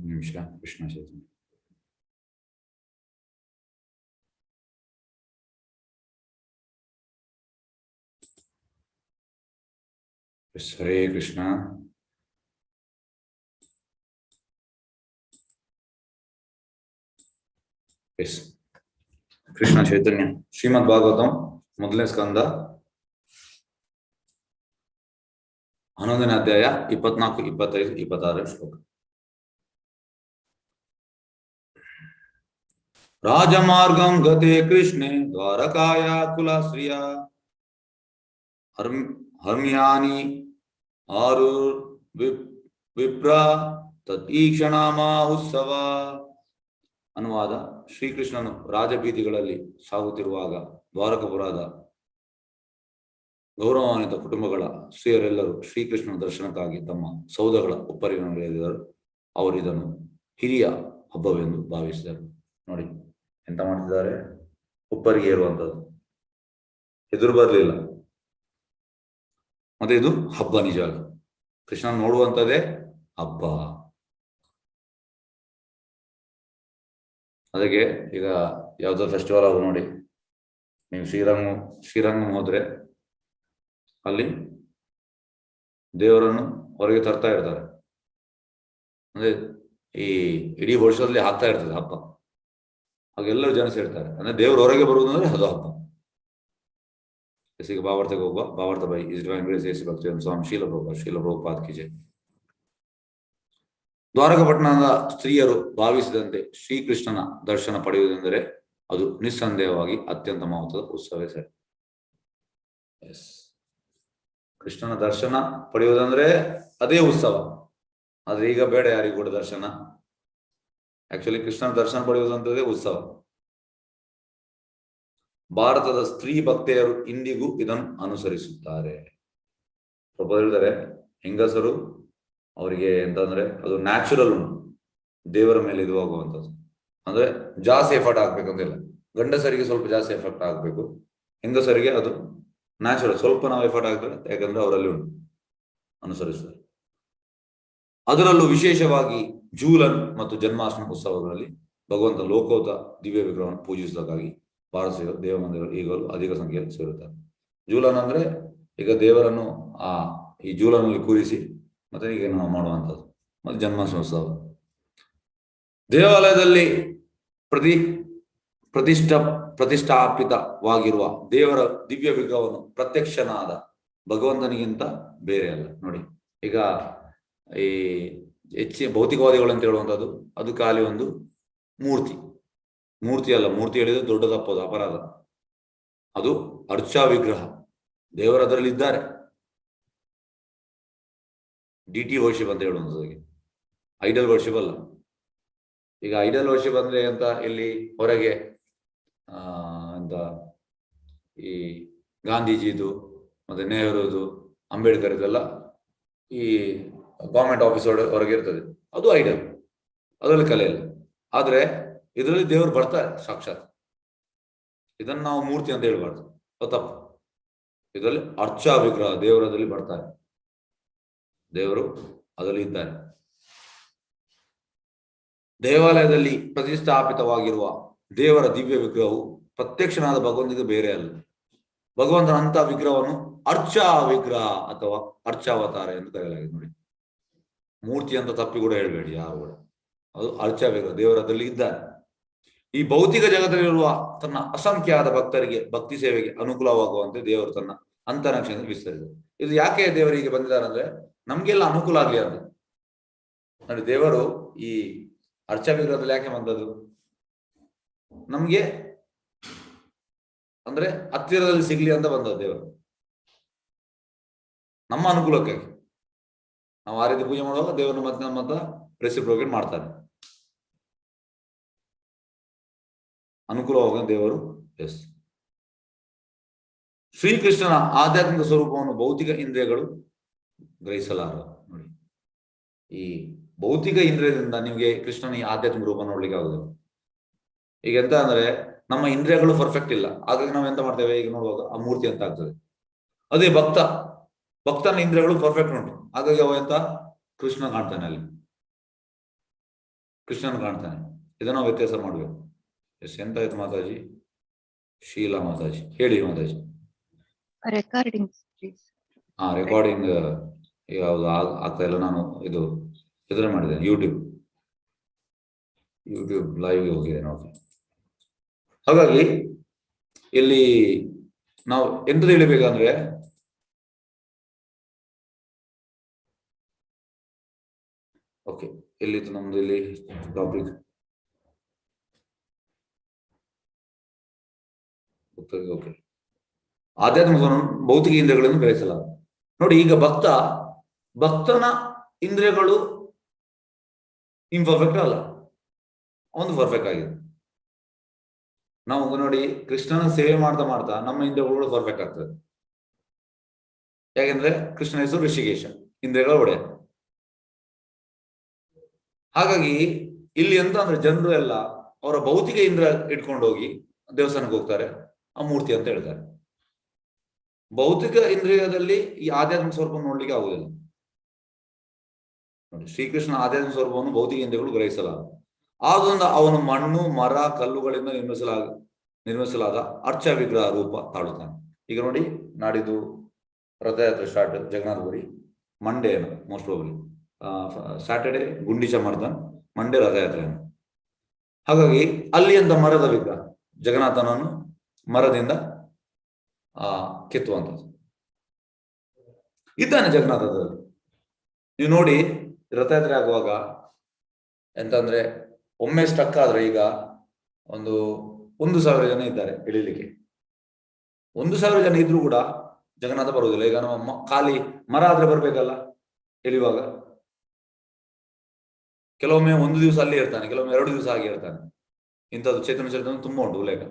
ನಿಮಿಷ ಕೃಷ್ಣ ಚೈತನ್ಯ. ಹರೇ ಕೃಷ್ಣ. ಎಸ್, ಕೃಷ್ಣ ಚೈತನ್ಯ ಶ್ರೀಮದ್ ಭಾಗವತಂ ಮೊದಲನೇ ಸ್ಕಂದ 11ನೇ ಅಧ್ಯಾಯ 24, 25, 26 ಶ್ಲೋಕ. ರಾಜಮಾರ್ಗಂ ಗತೆ ಕೃಷ್ಣೆ ದ್ವಾರಕಾಯ ಕುಲಾಶ್ರಿಯ ಹರ್ಮ್ಯಾನಿ ಆರು ವಿಪ್ರ ತತೀಕ್ಷಣ ಉತ್ಸವ. ಅನುವಾದ: ಶ್ರೀಕೃಷ್ಣನು ರಾಜಬೀದಿಗಳಲ್ಲಿ ಸಾಗುತ್ತಿರುವಾಗ ದ್ವಾರಕಪುರದ ಗೌರವಾನ್ವಿತ ಕುಟುಂಬಗಳ ಸ್ತ್ರೀಯರೆಲ್ಲರೂ ಶ್ರೀಕೃಷ್ಣನ ದರ್ಶನಕ್ಕಾಗಿ ತಮ್ಮ ಸೌಧಗಳ ಉಪ್ಪರಿಗಳಿದರು. ಅವರು ಇದನ್ನು ಹಿರಿಯ ಹಬ್ಬವೆಂದು ಭಾವಿಸಿದರು. ನೋಡಿ ಎಂತ ಮಾಡ್ತಿದ್ದಾರೆ, ಉಪ್ಪರಿಗೆ ಇರುವಂಥದ್ದು ಎದುರು ಬರಲಿಲ್ಲ. ಮತ್ತೆ ಇದು ಹಬ್ಬ, ನಿಜ ಕೃಷ್ಣ ನೋಡುವಂಥದ್ದೇ ಹಬ್ಬ. ಅದಕ್ಕೆ ಈಗ ಯಾವುದೋ ಫೆಸ್ಟಿವಲ್ ಆಗ ನೋಡಿ, ನೀವು ಶ್ರೀರಂಗಂ ಹೋದ್ರೆ ಅಲ್ಲಿ ದೇವರನ್ನು ಹೊರಗೆ ತರ್ತಾ ಇರ್ತಾರೆ. ಅಂದ್ರೆ ಈ ಇಡೀ ವರ್ಷದಲ್ಲಿ ಆಗ್ತಾ ಇರ್ತದೆ ಹಬ್ಬ, ಹಾಗೆಲ್ಲರೂ ಜನ ಸೇರ್ತಾರೆ. ಅಂದ್ರೆ ದೇವರು ಹೊರಗೆ ಬರುವುದಂದ್ರೆ ಅದು ಹಬ್ಬ. ಈಗ ಭಾವಾರ್ಥಕ್ಕೆ ಹೋಗುವ, ಭಾವಾರ್ಥ by his divine grace S Bhakti Swami ಶೀಲ ಪ್ರಭುಪಾದ್ ಕಿ ಜೈ. ದ್ವಾರಕಪಟ್ಟಣದ ಸ್ತ್ರೀಯರು ಭಾವಿಸಿದಂತೆ ಶ್ರೀಕೃಷ್ಣನ ದರ್ಶನ ಪಡೆಯುವುದೆಂದರೆ ಅದು ನಿಸ್ಸಂದೇಹವಾಗಿ ಅತ್ಯಂತ ಮಹತ್ವದ ಉತ್ಸವವೇ ಸರಿ. ಎಸ್, ಕೃಷ್ಣನ ದರ್ಶನ ಪಡೆಯುವುದಂದ್ರೆ ಅದೇ ಉತ್ಸವ. ಆದ್ರೆ ಈಗ ಬೇಡ ಯಾರಿಗೂ ಕೂಡ ದರ್ಶನ. ಆಕ್ಚುಲಿ ಕೃಷ್ಣನ ದರ್ಶನ ಪಡೆಯುವುದಂತದೇ ಉತ್ಸವ. ಭಾರತದ ಸ್ತ್ರೀ ಭಕ್ತೆಯರು ಇಂದಿಗೂ ಇದನ್ನು ಅನುಸರಿಸುತ್ತಾರೆ. ಸ್ವಲ್ಪ ಹೇಳಿದರೆ ಹೆಂಗಸರು ಅವರಿಗೆ ಎಂತಂದ್ರೆ ಅದು ನ್ಯಾಚುರಲ್ ಉಂಟು, ದೇವರ ಮೇಲೆ ಇದು ಹೋಗುವಂಥದ್ದು. ಅಂದ್ರೆ ಜಾಸ್ತಿ ಎಫರ್ಟ್ ಆಗ್ಬೇಕಂತಿಲ್ಲ. ಗಂಡಸರಿಗೆ ಸ್ವಲ್ಪ ಜಾಸ್ತಿ ಎಫರ್ಟ್ ಆಗ್ಬೇಕು, ಹೆಂಗಸರಿಗೆ ಅದು ನ್ಯಾಚುರಲ್. ಸ್ವಲ್ಪ ನಾವು ಎಫರ್ಟ್ ಆಗ್ತದೆ, ಯಾಕಂದ್ರೆ ಅವರಲ್ಲಿ ಉಂಟು, ಅನುಸರಿಸ್ತಾರೆ. ಅದರಲ್ಲೂ ವಿಶೇಷವಾಗಿ ಜೂಲನ್ ಮತ್ತು ಜನ್ಮಾಷ್ಟಮಿ ಉತ್ಸವಗಳಲ್ಲಿ ಭಗವಂತ ಲೋಕೋತ ದಿವ್ಯ ವಿಗ್ರಹವನ್ನು ಪೂಜಿಸುವುದಕ್ಕಾಗಿ ಭಾರತೀಯ ದೇವ ಮಂದಿರಗಳು ಈಗಲೂ ಅಧಿಕ ಸಂಖ್ಯೆಯಲ್ಲಿ ಸೇರುತ್ತಾರೆ. ಜೂಲನ್ ಅಂದ್ರೆ ಈಗ ದೇವರನ್ನು ಈ ಜೂಲನಲ್ಲಿ ಕೂರಿಸಿ ಮತ್ತೆ ಈಗ ನಾವು ಮಾಡುವಂಥದ್ದು. ಮತ್ತೆ ಜನ್ಮಾಷ್ಟಮೋತ್ಸವ ದೇವಾಲಯದಲ್ಲಿ ಪ್ರತಿಷ್ಠಾಪಿತವಾಗಿರುವ ದೇವರ ದಿವ್ಯ ವಿಗ್ರಹವನ್ನು ಪ್ರತ್ಯಕ್ಷನಾದ ಭಗವಂತನಿಗಿಂತ ಬೇರೆ ಅಲ್ಲ. ನೋಡಿ ಈಗ ಈ ಹೆಚ್ಚಿನ ಭೌತಿಕವಾದಿಗಳು ಅಂತ ಹೇಳುವಂಥದ್ದು ಅದು ಖಾಲಿ ಒಂದು ಮೂರ್ತಿ ಅಲ್ಲ. ಮೂರ್ತಿ ಹೇಳಿದ್ರೆ ದೊಡ್ಡ ತಪ್ಪದು, ಅಪರಾಧ. ಅದು ಅರ್ಚಾ ವಿಗ್ರಹ. ದೇವರದರಲ್ಲಿ ಇದ್ದಾರೆ. ಡಿಟಿ ವರ್ಷಿಪ್ ಅಂತ ಹೇಳುವಂಥದ್ದು, ಐಡಲ್ ವರ್ಷಿಪ್ ಅಲ್ಲ. ಈಗ ಐಡಲ್ ವರ್ಷಿಪ್ ಅಂದ್ರೆ ಅಂತ ಇಲ್ಲಿ ಹೊರಗೆ ಅಂತ ಈ ಗಾಂಧೀಜಿದು ಮತ್ತೆ ನೆಹರುದು ಅಂಬೇಡ್ಕರ್ ಇದೆಲ್ಲ ಈ ಗವರ್ಮೆಂಟ್ ಆಫೀಸ್ ಹೊರಗೆ ಇರ್ತದೆ, ಅದು ಐಡಲ್, ಅದರಲ್ಲಿ ಕಲೆ ಇಲ್ಲ. ಆದ್ರೆ ಇದರಲ್ಲಿ ದೇವರು ಬರ್ತಾರೆ ಸಾಕ್ಷಾತ್. ಇದನ್ನು ನಾವು ಮೂರ್ತಿ ಅಂತ ಹೇಳ್ಬಾರ್ದು, ತಪ್ಪು. ಇದರಲ್ಲಿ ಅರ್ಚಾ ವಿಗ್ರಹ, ದೇವರದಲ್ಲಿ ಬರ್ತಾರೆ, ದೇವರು ಅದರಲ್ಲಿ ಇದ್ದಾರೆ. ದೇವಾಲಯದಲ್ಲಿ ಪ್ರತಿಷ್ಠಾಪಿತವಾಗಿರುವ ದೇವರ ದಿವ್ಯ ವಿಗ್ರಹವು ಪ್ರತ್ಯಕ್ಷನಾದ ಭಗವಂತನಿಗೆ ಬೇರೆ ಅಲ್ಲ. ಭಗವಂತನ ಅಂತ ವಿಗ್ರಹವನ್ನು ಅರ್ಚಾ ವಿಗ್ರಹ ಅಥವಾ ಅರ್ಚಾವತಾರ ಎಂದು ಕರೆಯಲಾಗಿದೆ. ನೋಡಿ, ಮೂರ್ತಿ ಅಂತ ತಪ್ಪಿ ಕೂಡ ಹೇಳ್ಬೇಡಿ ಯಾರು ಕೂಡ, ಅದು ಅರ್ಚಾ ವಿಗ್ರಹ, ದೇವರದಲ್ಲಿ ಇದ್ದಾರೆ. ಈ ಭೌತಿಕ ಜಗತ್ತಲ್ಲಿರುವ ತನ್ನ ಅಸಂಖ್ಯಾತ ಭಕ್ತರಿಗೆ ಭಕ್ತಿ ಸೇವೆಗೆ ಅನುಕೂಲವಾಗುವಂತೆ ದೇವರು ತನ್ನ ಅಂತರಿಕ್ಷದಿಂದ ವಿಸ್ತರಿಸಿದರು. ಇದು ಯಾಕೆ ದೇವರಿಗೆ ಬಂದಿದ್ದಾರೆ ಅಂದ್ರೆ ನಮ್ಗೆಲ್ಲ ಅನುಕೂಲ ಆಗ್ಲಿ ಅಂತ. ನೋಡಿ, ದೇವರು ಈ ಅರ್ಚಾ ವಿಗ್ರಹದಲ್ಲಿ ಯಾಕೆ ಬಂದದ್ದು? ನಮ್ಗೆ ಅಂದ್ರೆ ಹತ್ತಿರದಲ್ಲಿ ಸಿಗ್ಲಿ ಅಂತ ಬಂದದ್ದು ದೇವರು, ನಮ್ಮ ಅನುಕೂಲಕ್ಕಾಗಿ. ನಾವು ಆ ರೀತಿ ಪೂಜೆ ಮಾಡುವಾಗ ದೇವರನ್ನು ಮತ್ತೆ ನಮ್ಮ ಹತ್ರ ರೆಸಿಪ್ರೋಕೇಟ್ ಮಾಡ್ತಾರೆ, ಅನುಕೂಲವಾಗ ದೇವರು. ಎಸ್, ಶ್ರೀಕೃಷ್ಣನ ಆಧ್ಯಾತ್ಮಿಕ ಸ್ವರೂಪವನ್ನು ಭೌತಿಕ ಇಂದ್ರಿಯಗಳು ಗ್ರಹಿಸಲಾರ. ನೋಡಿ, ಈ ಭೌತಿಕ ಇಂದ್ರಿಯದಿಂದ ನಿಮ್ಗೆ ಕೃಷ್ಣನ ಈ ಆಧ್ಯಾತ್ಮಿಕ ರೂಪ ನೋಡ್ಲಿಕ್ಕೆ ಆಗುದಿಲ್ಲ. ಈಗ ಎಂತ ಅಂದ್ರೆ ನಮ್ಮ ಇಂದ್ರಿಯಗಳು ಪರ್ಫೆಕ್ಟ್ ಇಲ್ಲ, ಹಾಗಾಗಿ ನಾವು ಎಂತ ಮಾಡ್ತೇವೆ, ಈಗ ನೋಡುವಾಗ ಆ ಮೂರ್ತಿ ಅಂತ ಆಗ್ತದೆ. ಅದೇ ಭಕ್ತನ ಇಂದ್ರಿಯಗಳು ಪರ್ಫೆಕ್ಟ್ ಉಂಟು, ಹಾಗಾಗಿ ಅವ ಎಂತ ಕೃಷ್ಣ ಕಾಣ್ತಾನೆ ಅಲ್ಲಿ. ಕೃಷ್ಣನ ಕಾಣ್ತಾನೆ. ಇದನ್ನ ನಾವು ವ್ಯತ್ಯಾಸ ಮಾಡ್ಬೇಕು. ಎಸ್, ಎಂತಾಯ್ತು ಮಾತಾಜಿ? ಶೀಲಾ ಮಾತಾಜಿ ಹೇಳಿ ಮಾತಾಜಿ. ರೆಕಾರ್ಡಿಂಗ್ ರೆಕಾರ್ಡಿಂಗ್ ಯಾವುದು ಆಗ್ತಾ ಇಲ್ಲ. ನಾನು ಇದನ್ನ ಮಾಡಿದ್ದೇನೆ, ಯೂಟ್ಯೂಬ್ ಲೈವ್ಗೆ ಹೋಗಿದೆ ನೋಡಿ. ಹಾಗಾಗಿ ಇಲ್ಲಿ ನಾವು ಎಂತದ್ದು ಹೇಳಬೇಕಂದ್ರೆ, ಓಕೆ ಎಲ್ಲಿತ್ತು ನಮ್ದು ಇಲ್ಲಿ ಟಾಪಿಕ್? ಓಕೆ, ಆಧ್ಯಾತ್ಮಿಕ ಭೌತಿಕ ಇಂದ್ರಿಯಗಳನ್ನು ಗ್ರಹಿಸಲಾಗ. ನೋಡಿ, ಈಗ ಭಕ್ತನ ಇಂದ್ರಿಯಗಳು ಇಂಪರ್ಫೆಕ್ಟ್ ಅಲ್ಲ, ಒಂದು ಪರ್ಫೆಕ್ಟ್ ಆಗಿದೆ. ನಾವು ನೋಡಿ ಕೃಷ್ಣನ ಸೇವೆ ಮಾಡ್ತಾ ನಮ್ಮ ಇಂದ್ರಿಯಗಳು ಪರ್ಫೆಕ್ಟ್ ಆಗ್ತದೆ. ಯಾಕೆಂದ್ರೆ ಕೃಷ್ಣನ ಹೆಸರು ಋಷಿಕೇಶ, ಇಂದ್ರಿಯಗಳ ಒಡೆಯ. ಹಾಗಾಗಿ ಇಲ್ಲಿ ಎಂತ ಅಂದ್ರೆ, ಜನರು ಎಲ್ಲ ಅವರ ಭೌತಿಕ ಇಂದ್ರಿಯ ಇಟ್ಕೊಂಡು ಹೋಗಿ ದೇವಸ್ಥಾನಕ್ಕೆ ಹೋಗ್ತಾರೆ, ಆ ಮೂರ್ತಿ ಅಂತ ಹೇಳ್ತಾರೆ. ಭೌತಿಕ ಇಂದ್ರಿಯದಲ್ಲಿ ಈ ಆಧ್ಯಾತ್ಮಿಕ ಸ್ವರೂಪ ನೋಡ್ಲಿಕ್ಕೆ ಆಗುದಿಲ್ಲ. ನೋಡಿ, ಶ್ರೀಕೃಷ್ಣ ಆಧ್ಯಾತ್ಮಿಕ ಸ್ವರೂಪವನ್ನು ಭೌತಿಕ ಇಂದ್ರಿಯಗಳು ಗ್ರಹಿಸಲಾಗ. ಆದ್ದರಿಂದ ಅವನು ಮಣ್ಣು, ಮರ, ಕಲ್ಲುಗಳಿಂದ ನಿರ್ಮಿಸಲಾದ ಅರ್ಚ ವಿಗ್ರಹ ರೂಪ ತಾಳುತ್ತಾನೆ. ಈಗ ನೋಡಿ, ನಾಡಿದ್ದು Rath Yatra start, Jagannath Puri. Monday most probably Saturday Gundicha Mardan, Monday Rath Yatra. ಹಾಗಾಗಿ ಅಲ್ಲಿ ಅಂತ ಮರದ ವಿಗ್ರಹ, ಜಗನ್ನಾಥನನ್ನು ಮರದಿಂದ ಕೆತ್ತುವಂಥದ್ದು ಇದ್ದಾನೆ ಜಗನ್ನಾಥದಲ್ಲಿ. ನೀವು ನೋಡಿ, ರಥಯಾತ್ರೆ ಆಗುವಾಗ ಎಂತಂದ್ರೆ, ಒಮ್ಮೆ ಸ್ಟಕ್ ಆದ್ರೆ ಈಗ 1,000 ಜನ ಇದ್ದಾರೆ ಇಳಿಲಿಕ್ಕೆ. 1,000 ಜನ ಇದ್ರೂ ಕೂಡ ಜಗನ್ನಾಥ ಬರುವುದಿಲ್ಲ. ಈಗ ನಮ್ಮ ಖಾಲಿ ಮರ ಆದ್ರೆ ಬರ್ಬೇಕಲ್ಲ ಎಳಿಯುವಾಗ. ಕೆಲವೊಮ್ಮೆ 1 ದಿವಸ ಅಲ್ಲೇ ಇರ್ತಾನೆ, ಕೆಲವೊಮ್ಮೆ 2 ದಿವಸ ಆಗಿ ಇರ್ತಾನೆ. ಇಂಥದ್ದು ಚೇತನ ಚೇತನ ತುಂಬಾ ಉಂಟು ಉಲ್ಲೇಖ.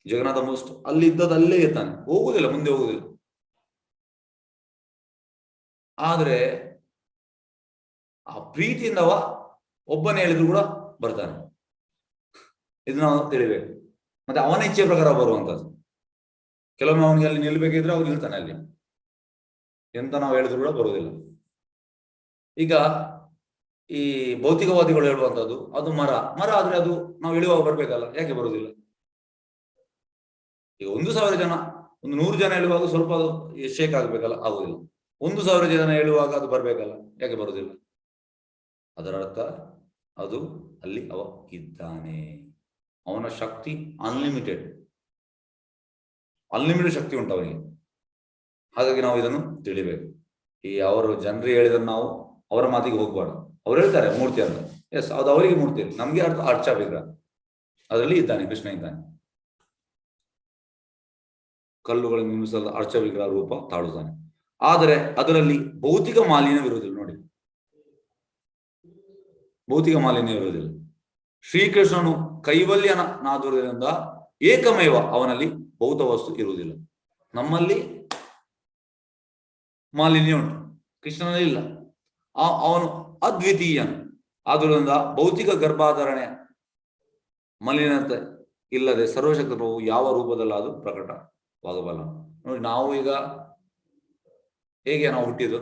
ಜಗನ್ನಾಥ ಮೋಸ್ಟ್ ಅಲ್ಲಿ ಇದ್ದದ್ದು ಅಲ್ಲೇ ಇರ್ತಾನೆ, ಹೋಗುದಿಲ್ಲ, ಮುಂದೆ ಹೋಗುದಿಲ್ಲ. ಆದ್ರೆ ಆ ಪ್ರೀತಿಯಿಂದ ಒಬ್ಬನೇ ಹೇಳಿದ್ರು ಕೂಡ ಬರ್ತಾನೆ. ಇದು ನಾವು ತಿಳಿಬೇಕು. ಮತ್ತೆ ಅವನ ಇಚ್ಛೆ ಪ್ರಕಾರ ಬರುವಂತದ್ದು. ಕೆಲವೊಮ್ಮೆ ಅವನಿಗೆ ಅಲ್ಲಿ ನಿಲ್ಬೇಕಿದ್ರೆ ಅವ್ರು ನಿಲ್ತಾನೆ ಅಲ್ಲಿ, ಎಂತ ನಾವು ಹೇಳಿದ್ರು ಕೂಡ ಬರುವುದಿಲ್ಲ. ಈಗ ಈ ಭೌತಿಕವಾದಿಗಳು ಹೇಳುವಂತದ್ದು, ಅದು ಮರ ಆದ್ರೆ ಅದು ನಾವು ಇಳುವಾಗ ಬರ್ಬೇಕಲ್ಲ, ಯಾಕೆ ಬರುವುದಿಲ್ಲ? ಈಗ 1,000 ಜನ, 100 ಜನ ಹೇಳುವಾಗ ಸ್ವಲ್ಪ ಅದು ಶೇಕ್ ಆಗ್ಬೇಕಲ್ಲ, ಆಗುದಿಲ್ಲ. 1,000 ಜನ ಹೇಳುವಾಗ ಅದು ಬರ್ಬೇಕಲ್ಲ, ಯಾಕೆ ಬರುವುದಿಲ್ಲ? ಅದರ ಅರ್ಥ ಅದು ಅಲ್ಲಿ ಅವ ಇದ್ದಾನೆ. ಅವನ ಶಕ್ತಿ ಅನ್ಲಿಮಿಟೆಡ್ ಶಕ್ತಿ ಉಂಟು ಅವನಿಗೆ. ಹಾಗಾಗಿ ನಾವು ಇದನ್ನು ತಿಳಿಬೇಕು. ಈ ಅವರು ಜನರು ಹೇಳಿದ್ರೆ ನಾವು ಅವರ ಮಾತಿಗೆ ಹೋಗ್ಬಾರ್ದು. ಅವ್ರು ಹೇಳ್ತಾರೆ ಮೂರ್ತಿ ಅಂತ, ಎಸ್, ಅದು ಅವರಿಗೆ ಮೂರ್ತಿ, ನಮ್ಗೆ ಅರ್ಚ ವಿಗ್ರಹ. ಅದರಲ್ಲಿ ಇದ್ದಾನೆ, ಕೃಷ್ಣ ಇದ್ದಾನೆ. ಕಲ್ಲುಗಳನ್ನು ನಿರ್ಮಿಸಲು ಅರ್ಚ ವಿಗ್ರಹ ರೂಪ ತಾಳುತ್ತಾನೆ. ಆದರೆ ಅದರಲ್ಲಿ ಭೌತಿಕ ಮಾಲಿನ್ಯವಿರುವುದಿಲ್ಲ. ನೋಡಿ, ಭೌತಿಕ ಮಾಲಿನ್ಯವಿರುವುದಿಲ್ಲ. ಶ್ರೀಕೃಷ್ಣನು ಕೈವಲ್ಯನಾದುದರಿಂದ ಏಕಮೇವ ಅವನಲ್ಲಿ ಭೌತ ವಸ್ತು ಇರುವುದಿಲ್ಲ. ನಮ್ಮಲ್ಲಿ ಮಾಲಿನ್ಯ ಉಂಟು, ಕೃಷ್ಣನಲ್ಲಿ ಇಲ್ಲ. ಅವನು ಅದ್ವಿತೀಯನು ಆದುದರಿಂದ ಭೌತಿಕ ಗರ್ಭಾಧಾರಣೆ ಮಲಿನತೆ ಇಲ್ಲದೆ ಸರ್ವಶಕ್ತ ಪ್ರಭು ಯಾವ ರೂಪದಲ್ಲಾದರೂ ಪ್ರಕಟವಾಗಬಲ್ಲ. ನೋಡಿ, ನಾವು ಈಗ ಹೇಗೆ ನಾವು ಹುಟ್ಟಿದ್ದು?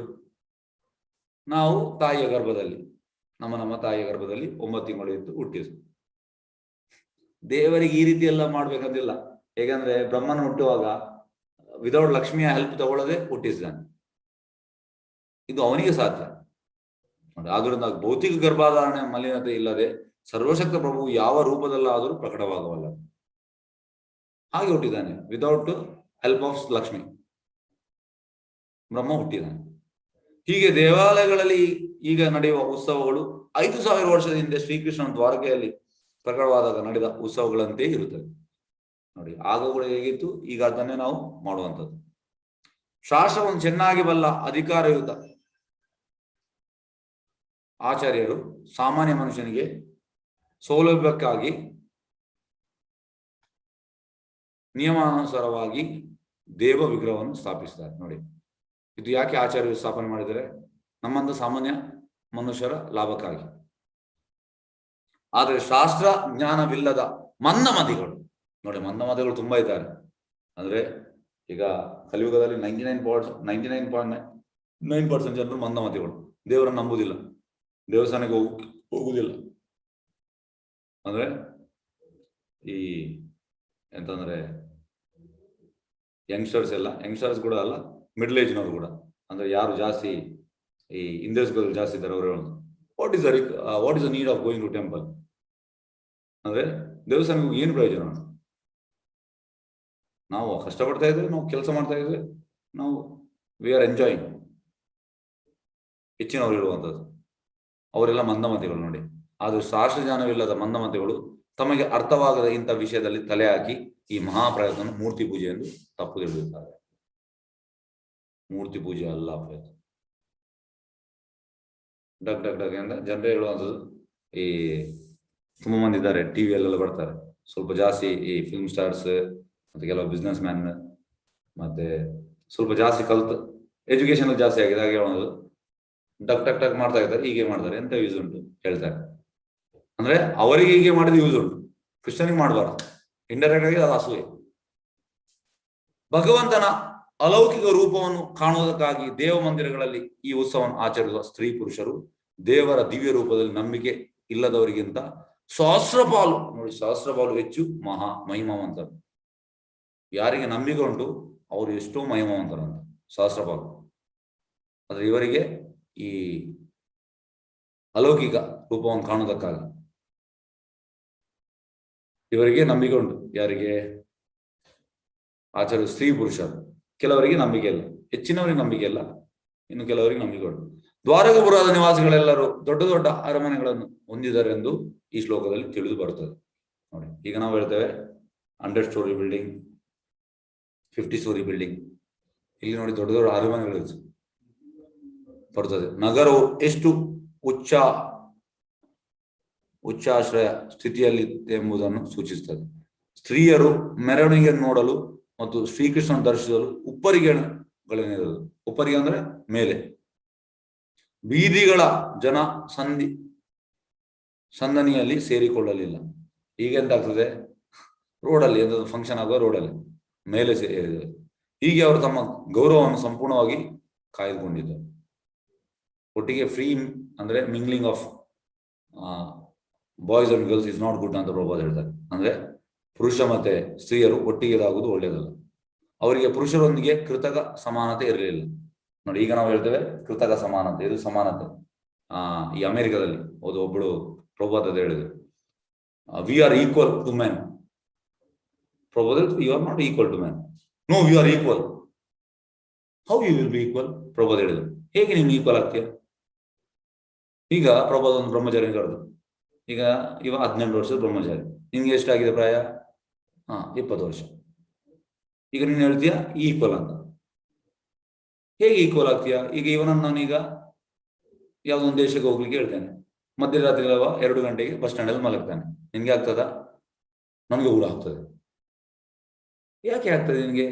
ನಾವು ತಾಯಿಯ ಗರ್ಭದಲ್ಲಿ, ನಮ್ಮ ತಾಯಿಯ ಗರ್ಭದಲ್ಲಿ 9 ತಿಂಗಳು ಇದ್ದು ಹುಟ್ಟಿದ್ದು. ದೇವರಿಗೆ ಈ ರೀತಿ ಎಲ್ಲ ಮಾಡ್ಬೇಕಂತಿಲ್ಲ. ಹೇಗಂದ್ರೆ ಬ್ರಹ್ಮನ ಹುಟ್ಟುವಾಗ ವಿದೌಟ್ ಲಕ್ಷ್ಮಿಯ ಹೆಲ್ಪ್ ತಗೊಳ್ಳದೆ ಹುಟ್ಟಿಸಿದ್ದಾನೆ. ಇದು ಅವನಿಗೆ ಸಾಧ್ಯ. ಆದ್ರಿಂದ ಭೌತಿಕ ಗರ್ಭಾಧಾರಣೆ ಮಲಿನತೆ ಇಲ್ಲದೆ ಸರ್ವಶಕ್ತ ಪ್ರಭು ಯಾವ ರೂಪದಲ್ಲಾದರೂ ಪ್ರಕಟವಾಗಬಲ್ಲ. ಹಾಗೆ ಹುಟ್ಟಿದ್ದಾನೆ, ವಿದೌಟ್ ಹೆಲ್ಪ್ ಆಫ್ ಲಕ್ಷ್ಮಿ ಬ್ರಹ್ಮ ಹುಟ್ಟಿದ್ದಾನೆ. ಹೀಗೆ ದೇವಾಲಯಗಳಲ್ಲಿ ಈಗ ನಡೆಯುವ ಉತ್ಸವಗಳು 5,000 ವರ್ಷದ ಹಿಂದೆ ಶ್ರೀಕೃಷ್ಣನ ದ್ವಾರಕೆಯಲ್ಲಿ ಪ್ರಕಟವಾದಾಗ ನಡೆದ ಉತ್ಸವಗಳಂತೆಯೇ ಇರುತ್ತದೆ. ನೋಡಿ, ಆಗಗಳು ಹೇಗಿತ್ತು, ಈಗ ಅದನ್ನೇ ನಾವು ಮಾಡುವಂಥದ್ದು. ಶಾಸ್ತ್ರವನ್ನು ಚೆನ್ನಾಗಿ ಬಲ್ಲ ಅಧಿಕಾರಯುತ ಆಚಾರ್ಯರು ಸಾಮಾನ್ಯ ಮನುಷ್ಯನಿಗೆ ಸೌಲಭ್ಯಕ್ಕಾಗಿ ನಿಯಮಾನುಸಾರವಾಗಿ ದೇವ ವಿಗ್ರಹವನ್ನು ಸ್ಥಾಪಿಸಿದ್ದಾರೆ. ನೋಡಿ, ಇದು ಯಾಕೆ ಆಚಾರ್ಯರು ಸ್ಥಾಪನೆ ಮಾಡಿದರೆ? ನಮ್ಮಂತ ಸಾಮಾನ್ಯ ಮನುಷ್ಯರ ಲಾಭಕ್ಕಾಗಿ. ಆದರೆ ಶಾಸ್ತ್ರ ಜ್ಞಾನವಿಲ್ಲದ ಮಂದಮತಿಗಳು, ನೋಡಿ, ಮಂದಮತಿಗಳು ತುಂಬಾ ಇದ್ದಾರೆ. ಅಂದ್ರೆ ಈಗ ಕಲಿಯುಗದಲ್ಲಿ 99.9% ಜನರು ಮಂದಮತಿಗಳು. ದೇವರನ್ನು ನಂಬುವುದಿಲ್ಲ, ದೇವಸ್ಥಾನಕ್ಕೆ ಹೋಗುವುದಿಲ್ಲ, ಅಂದ್ರೆ ಈ ಎಂತಂದ್ರೆ ಯಂಗ್ಸ್ಟರ್ಸ್ ಕೂಡ ಅಲ್ಲ, ಮಿಡ್ಲ್ ಏಜ್ನವ್ರು ಕೂಡ, ಅಂದ್ರೆ ಯಾರು ಜಾಸ್ತಿ ಈ ಇಂದ್ರಿಯಗಳು ಜಾಸ್ತಿ ಇದ್ದಾರೆ ಅವರು ಹೇಳೋದು what is the need of going to temple, ಅಂದ್ರೆ ದೇವಸ್ಥಾನಕ್ಕೆ ಏನು ಪ್ರಯೋಜನ? ನಾವು ಕಷ್ಟಪಡ್ತಾ ಇದ್ರೆ, ನಾವು ಕೆಲಸ ಮಾಡ್ತಾ ಇದ್ರೆ, ನಾವು ವಿ ಆರ್ ಎಂಜಾಯಿಂಗ್. ಹೆಚ್ಚಿನವ್ರು ಹೇಳುವಂಥದ್ದು ಅವರೆಲ್ಲ ಮಂದಮತಿಗಳು ನೋಡಿ. ಆದ್ರೆ ಶಾಸ್ತ್ರಜ್ಞಾನವಿಲ್ಲದ ಮಂದಮತಿಗಳು ತಮಗೆ ಅರ್ಥವಾಗದ ಇಂಥ ವಿಷಯದಲ್ಲಿ ತಲೆ ಹಾಕಿ ಈ ಮಹಾಪ್ರಯತ್ನ ಮೂರ್ತಿ ಪೂಜೆ ಎಂದು ತಪ್ಪು ತಿಳಿದಿದ್ದಾರೆ. ಮೂರ್ತಿ ಪೂಜೆ ಅಲ್ಲ ಪ್ರಯತ್ನ. ಡಗ್ ಡಗ್ ಡಗ್ ಅಂತ ಜನರೇ ಹೇಳುವಂಥದ್ದು. ಈ ತುಂಬಾ ಮಂದಿ ಇದ್ದಾರೆ, ಟಿವಿಯಲ್ಲೆಲ್ಲ ಬರ್ತಾರೆ, ಸ್ವಲ್ಪ ಜಾಸ್ತಿ ಈ ಫಿಲ್ಮ್ ಸ್ಟಾರ್ಸ್ ಮತ್ತೆ ಕೆಲವು ಬಿಸ್ನೆಸ್ ಮ್ಯಾನ್, ಮತ್ತೆ ಸ್ವಲ್ಪ ಜಾಸ್ತಿ ಕಲ್ತು ಎಜುಕೇಶನ್ ಜಾಸ್ತಿ ಆಗಿದೆ, ಹಾಗೆ ಹೇಳೋದು ಡಕ್ ಟಕ್ ಟಕ್ ಮಾಡ್ತಾ ಇದ್ದಾರೆ, ಹೀಗೆ ಮಾಡ್ತಾರೆ, ಎಂತ ಯೂಸ್ ಉಂಟು ಹೇಳ್ತಾರೆ. ಅಂದ್ರೆ ಅವರಿಗೆ ಹೀಗೆ ಮಾಡಿದ ಯೂಸ್ ಉಂಟು, ಕ್ರಿಶ್ಚಿಯನಿಗೆ ಮಾಡಬಾರ್ದು. ಇಂಡೈರೆಕ್ಟ್ ಆಗಿ ಅದು ಅಸೂಯೆ. ಭಗವಂತನ ಅಲೌಕಿಕ ರೂಪವನ್ನು ಕಾಣುವುದಕ್ಕಾಗಿ ದೇವ ಮಂದಿರಗಳಲ್ಲಿ ಈ ಉತ್ಸವವನ್ನು ಆಚರಿಸುವ ಸ್ತ್ರೀ ಪುರುಷರು ದೇವರ ದಿವ್ಯ ರೂಪದಲ್ಲಿ ನಂಬಿಕೆ ಇಲ್ಲದವರಿಗಿಂತ ಸಹಸ್ರಪಾಲು, ನೋಡಿ ಸಹಸ್ರಪಾಲು ಹೆಚ್ಚು ಮಹಿಮಾವಂತರು. ಯಾರಿಗೆ ನಂಬಿಕೆ ಉಂಟು ಅವರು ಎಷ್ಟೋ ಮಹಿಮಾವಂತರಂತ, ಸಹಸ್ರಪಾಲು. ಆದ್ರೆ ಇವರಿಗೆ ಈ ಅಲೌಕಿಕ ರೂಪವನ್ನು ಕಾಣುವುದಕ್ಕಾಗಿ ಇವರಿಗೆ ನಂಬಿಕೆ ಉಂಟು. ಯಾರಿಗೆ? ಆಚಾರ್ಯ ಸ್ತ್ರೀ ಪುರುಷರು. ಕೆಲವರಿಗೆ ನಂಬಿಕೆ ಇಲ್ಲ, ಹೆಚ್ಚಿನವರಿಗೆ ನಂಬಿಕೆ ಇಲ್ಲ, ಇನ್ನು ಕೆಲವರಿಗೆ ನಂಬಿಕೆ ಉಂಟು. ದ್ವಾರಕಪುರದ ನಿವಾಸಿಗಳೆಲ್ಲರೂ ದೊಡ್ಡ ದೊಡ್ಡ ಅರಮನೆಗಳನ್ನು ಹೊಂದಿದ್ದಾರೆ ಎಂದು ಈ ಶ್ಲೋಕದಲ್ಲಿ ತಿಳಿದು ಬರುತ್ತದೆ. ನೋಡಿ, ಈಗ ನಾವು ಹೇಳ್ತೇವೆ 100 ಸ್ಟೋರಿ ಬಿಲ್ಡಿಂಗ್, 50 ಸ್ಟೋರಿ ಬಿಲ್ಡಿಂಗ್. ಇಲ್ಲಿ ನೋಡಿ ದೊಡ್ಡ ದೊಡ್ಡ ಅರಮನೆಗಳು ಬರ್ತದೆ. ನಗರವು ಎಷ್ಟು ಉಚ್ಚಾಶ್ರಯ ಸ್ಥಿತಿಯಲ್ಲಿ ಎಂಬುದನ್ನು ಸೂಚಿಸುತ್ತದೆ. ಸ್ತ್ರೀಯರು ಮೆರವಣಿಗೆಯನ್ನು ನೋಡಲು ಮತ್ತು ಶ್ರೀಕೃಷ್ಣನ ದರ್ಶಿಸಲು ಉಪ್ಪರಿಗೆಗಳಿರುವುದು. ಉಪ್ಪರಿಗೆ ಅಂದ್ರೆ ಮೇಲೆ. ಬೀದಿಗಳ ಜನ ಸಂದನಿಯಲ್ಲಿ ಸೇರಿಕೊಳ್ಳಲಿಲ್ಲ. ಈಗ ಎಂತಾಗ್ತದೆ, ರೋಡಲ್ಲಿ ಎಂತ ಫಂಕ್ಷನ್ ಆಗುವ ರೋಡಲ್ಲಿ ಮೇಲೆ ಸೇರಿದ್ದಾರೆ. ಹೀಗೆ ಅವರು ತಮ್ಮ ಗೌರವವನ್ನು ಸಂಪೂರ್ಣವಾಗಿ ಕಾಯ್ದುಕೊಂಡಿದ್ದಾರೆ. ಒಟ್ಟಿಗೆ ಫ್ರೀ ಅಂದ್ರೆ mingling of boys and girls is not good ಅಂತ ಪ್ರಭಾವ ಹೇಳ್ತಾರೆ. ಅಂದ್ರೆ ಪುರುಷ ಮತ್ತೆ ಸ್ತ್ರೀಯರು ಒಟ್ಟಿಗೆ ಇದಾಗುವುದು ಒಳ್ಳೆಯದಲ್ಲ. ಅವರಿಗೆ ಪುರುಷರೊಂದಿಗೆ ಕೃತಕ ಸಮಾನತೆ ಇರಲಿಲ್ಲ. ನೋಡಿ, ಈಗ ನಾವು ಹೇಳ್ತೇವೆ ಕೃತಕ ಸಮಾನತೆ, ಇದು ಸಮಾನತೆ. ಈ ಅಮೆರಿಕದಲ್ಲಿ ಒಬ್ಬಳು ಪ್ರಭಾತ ಹೇಳಿದ್ರು, we are equal to men. Prabhata you are not equal to men. No, you are equal. How you will be equal? Prabhata ಹೇಳಿದ್ರು, ಹೇಗೆ ನೀನು ಈಕ್ವಲ್ ಆಗ್ತೀಯ? ಈಗ ಪ್ರಭಾತ ಒಂದು ಬ್ರಹ್ಮಚಾರಿ ಕರೆದು, ಈಗ 18 ವರ್ಷದ ಬ್ರಹ್ಮಚಾರಿ, ನಿನ್ಗೆ ಎಷ್ಟಾಗಿದೆ ಪ್ರಾಯ? 20 ವರ್ಷ. ಈಗ ನೀನು ಹೇಳ್ತೀಯ ಈಕ್ವಲ್ ಅಂತ. ಹೇಗೆ ಈಕ್ವಲ್ ಆಗ್ತೀಯಾ? ಈಗ ಇವನನ್ನು ನಾನೀಗ ಯಾವುದೊಂದು ದೇಶಕ್ಕೆ ಹೋಗ್ಲಿಕ್ಕೆ ಹೇಳ್ತೇನೆ, ಮಧ್ಯರಾತ್ರಿ 2 ಗಂಟೆಗೆ ಬಸ್ ಸ್ಟ್ಯಾಂಡ್ ಅಲ್ಲಿ ಮಲಗ್ತಾನೆ. ನಿನ್ಗೆ ಆಗ್ತದ? ನನಗೆ ಕೂಡ ಆಗ್ತದೆ. ಯಾಕೆ ಆಗ್ತದೆ ನಿನ್ಗೆ?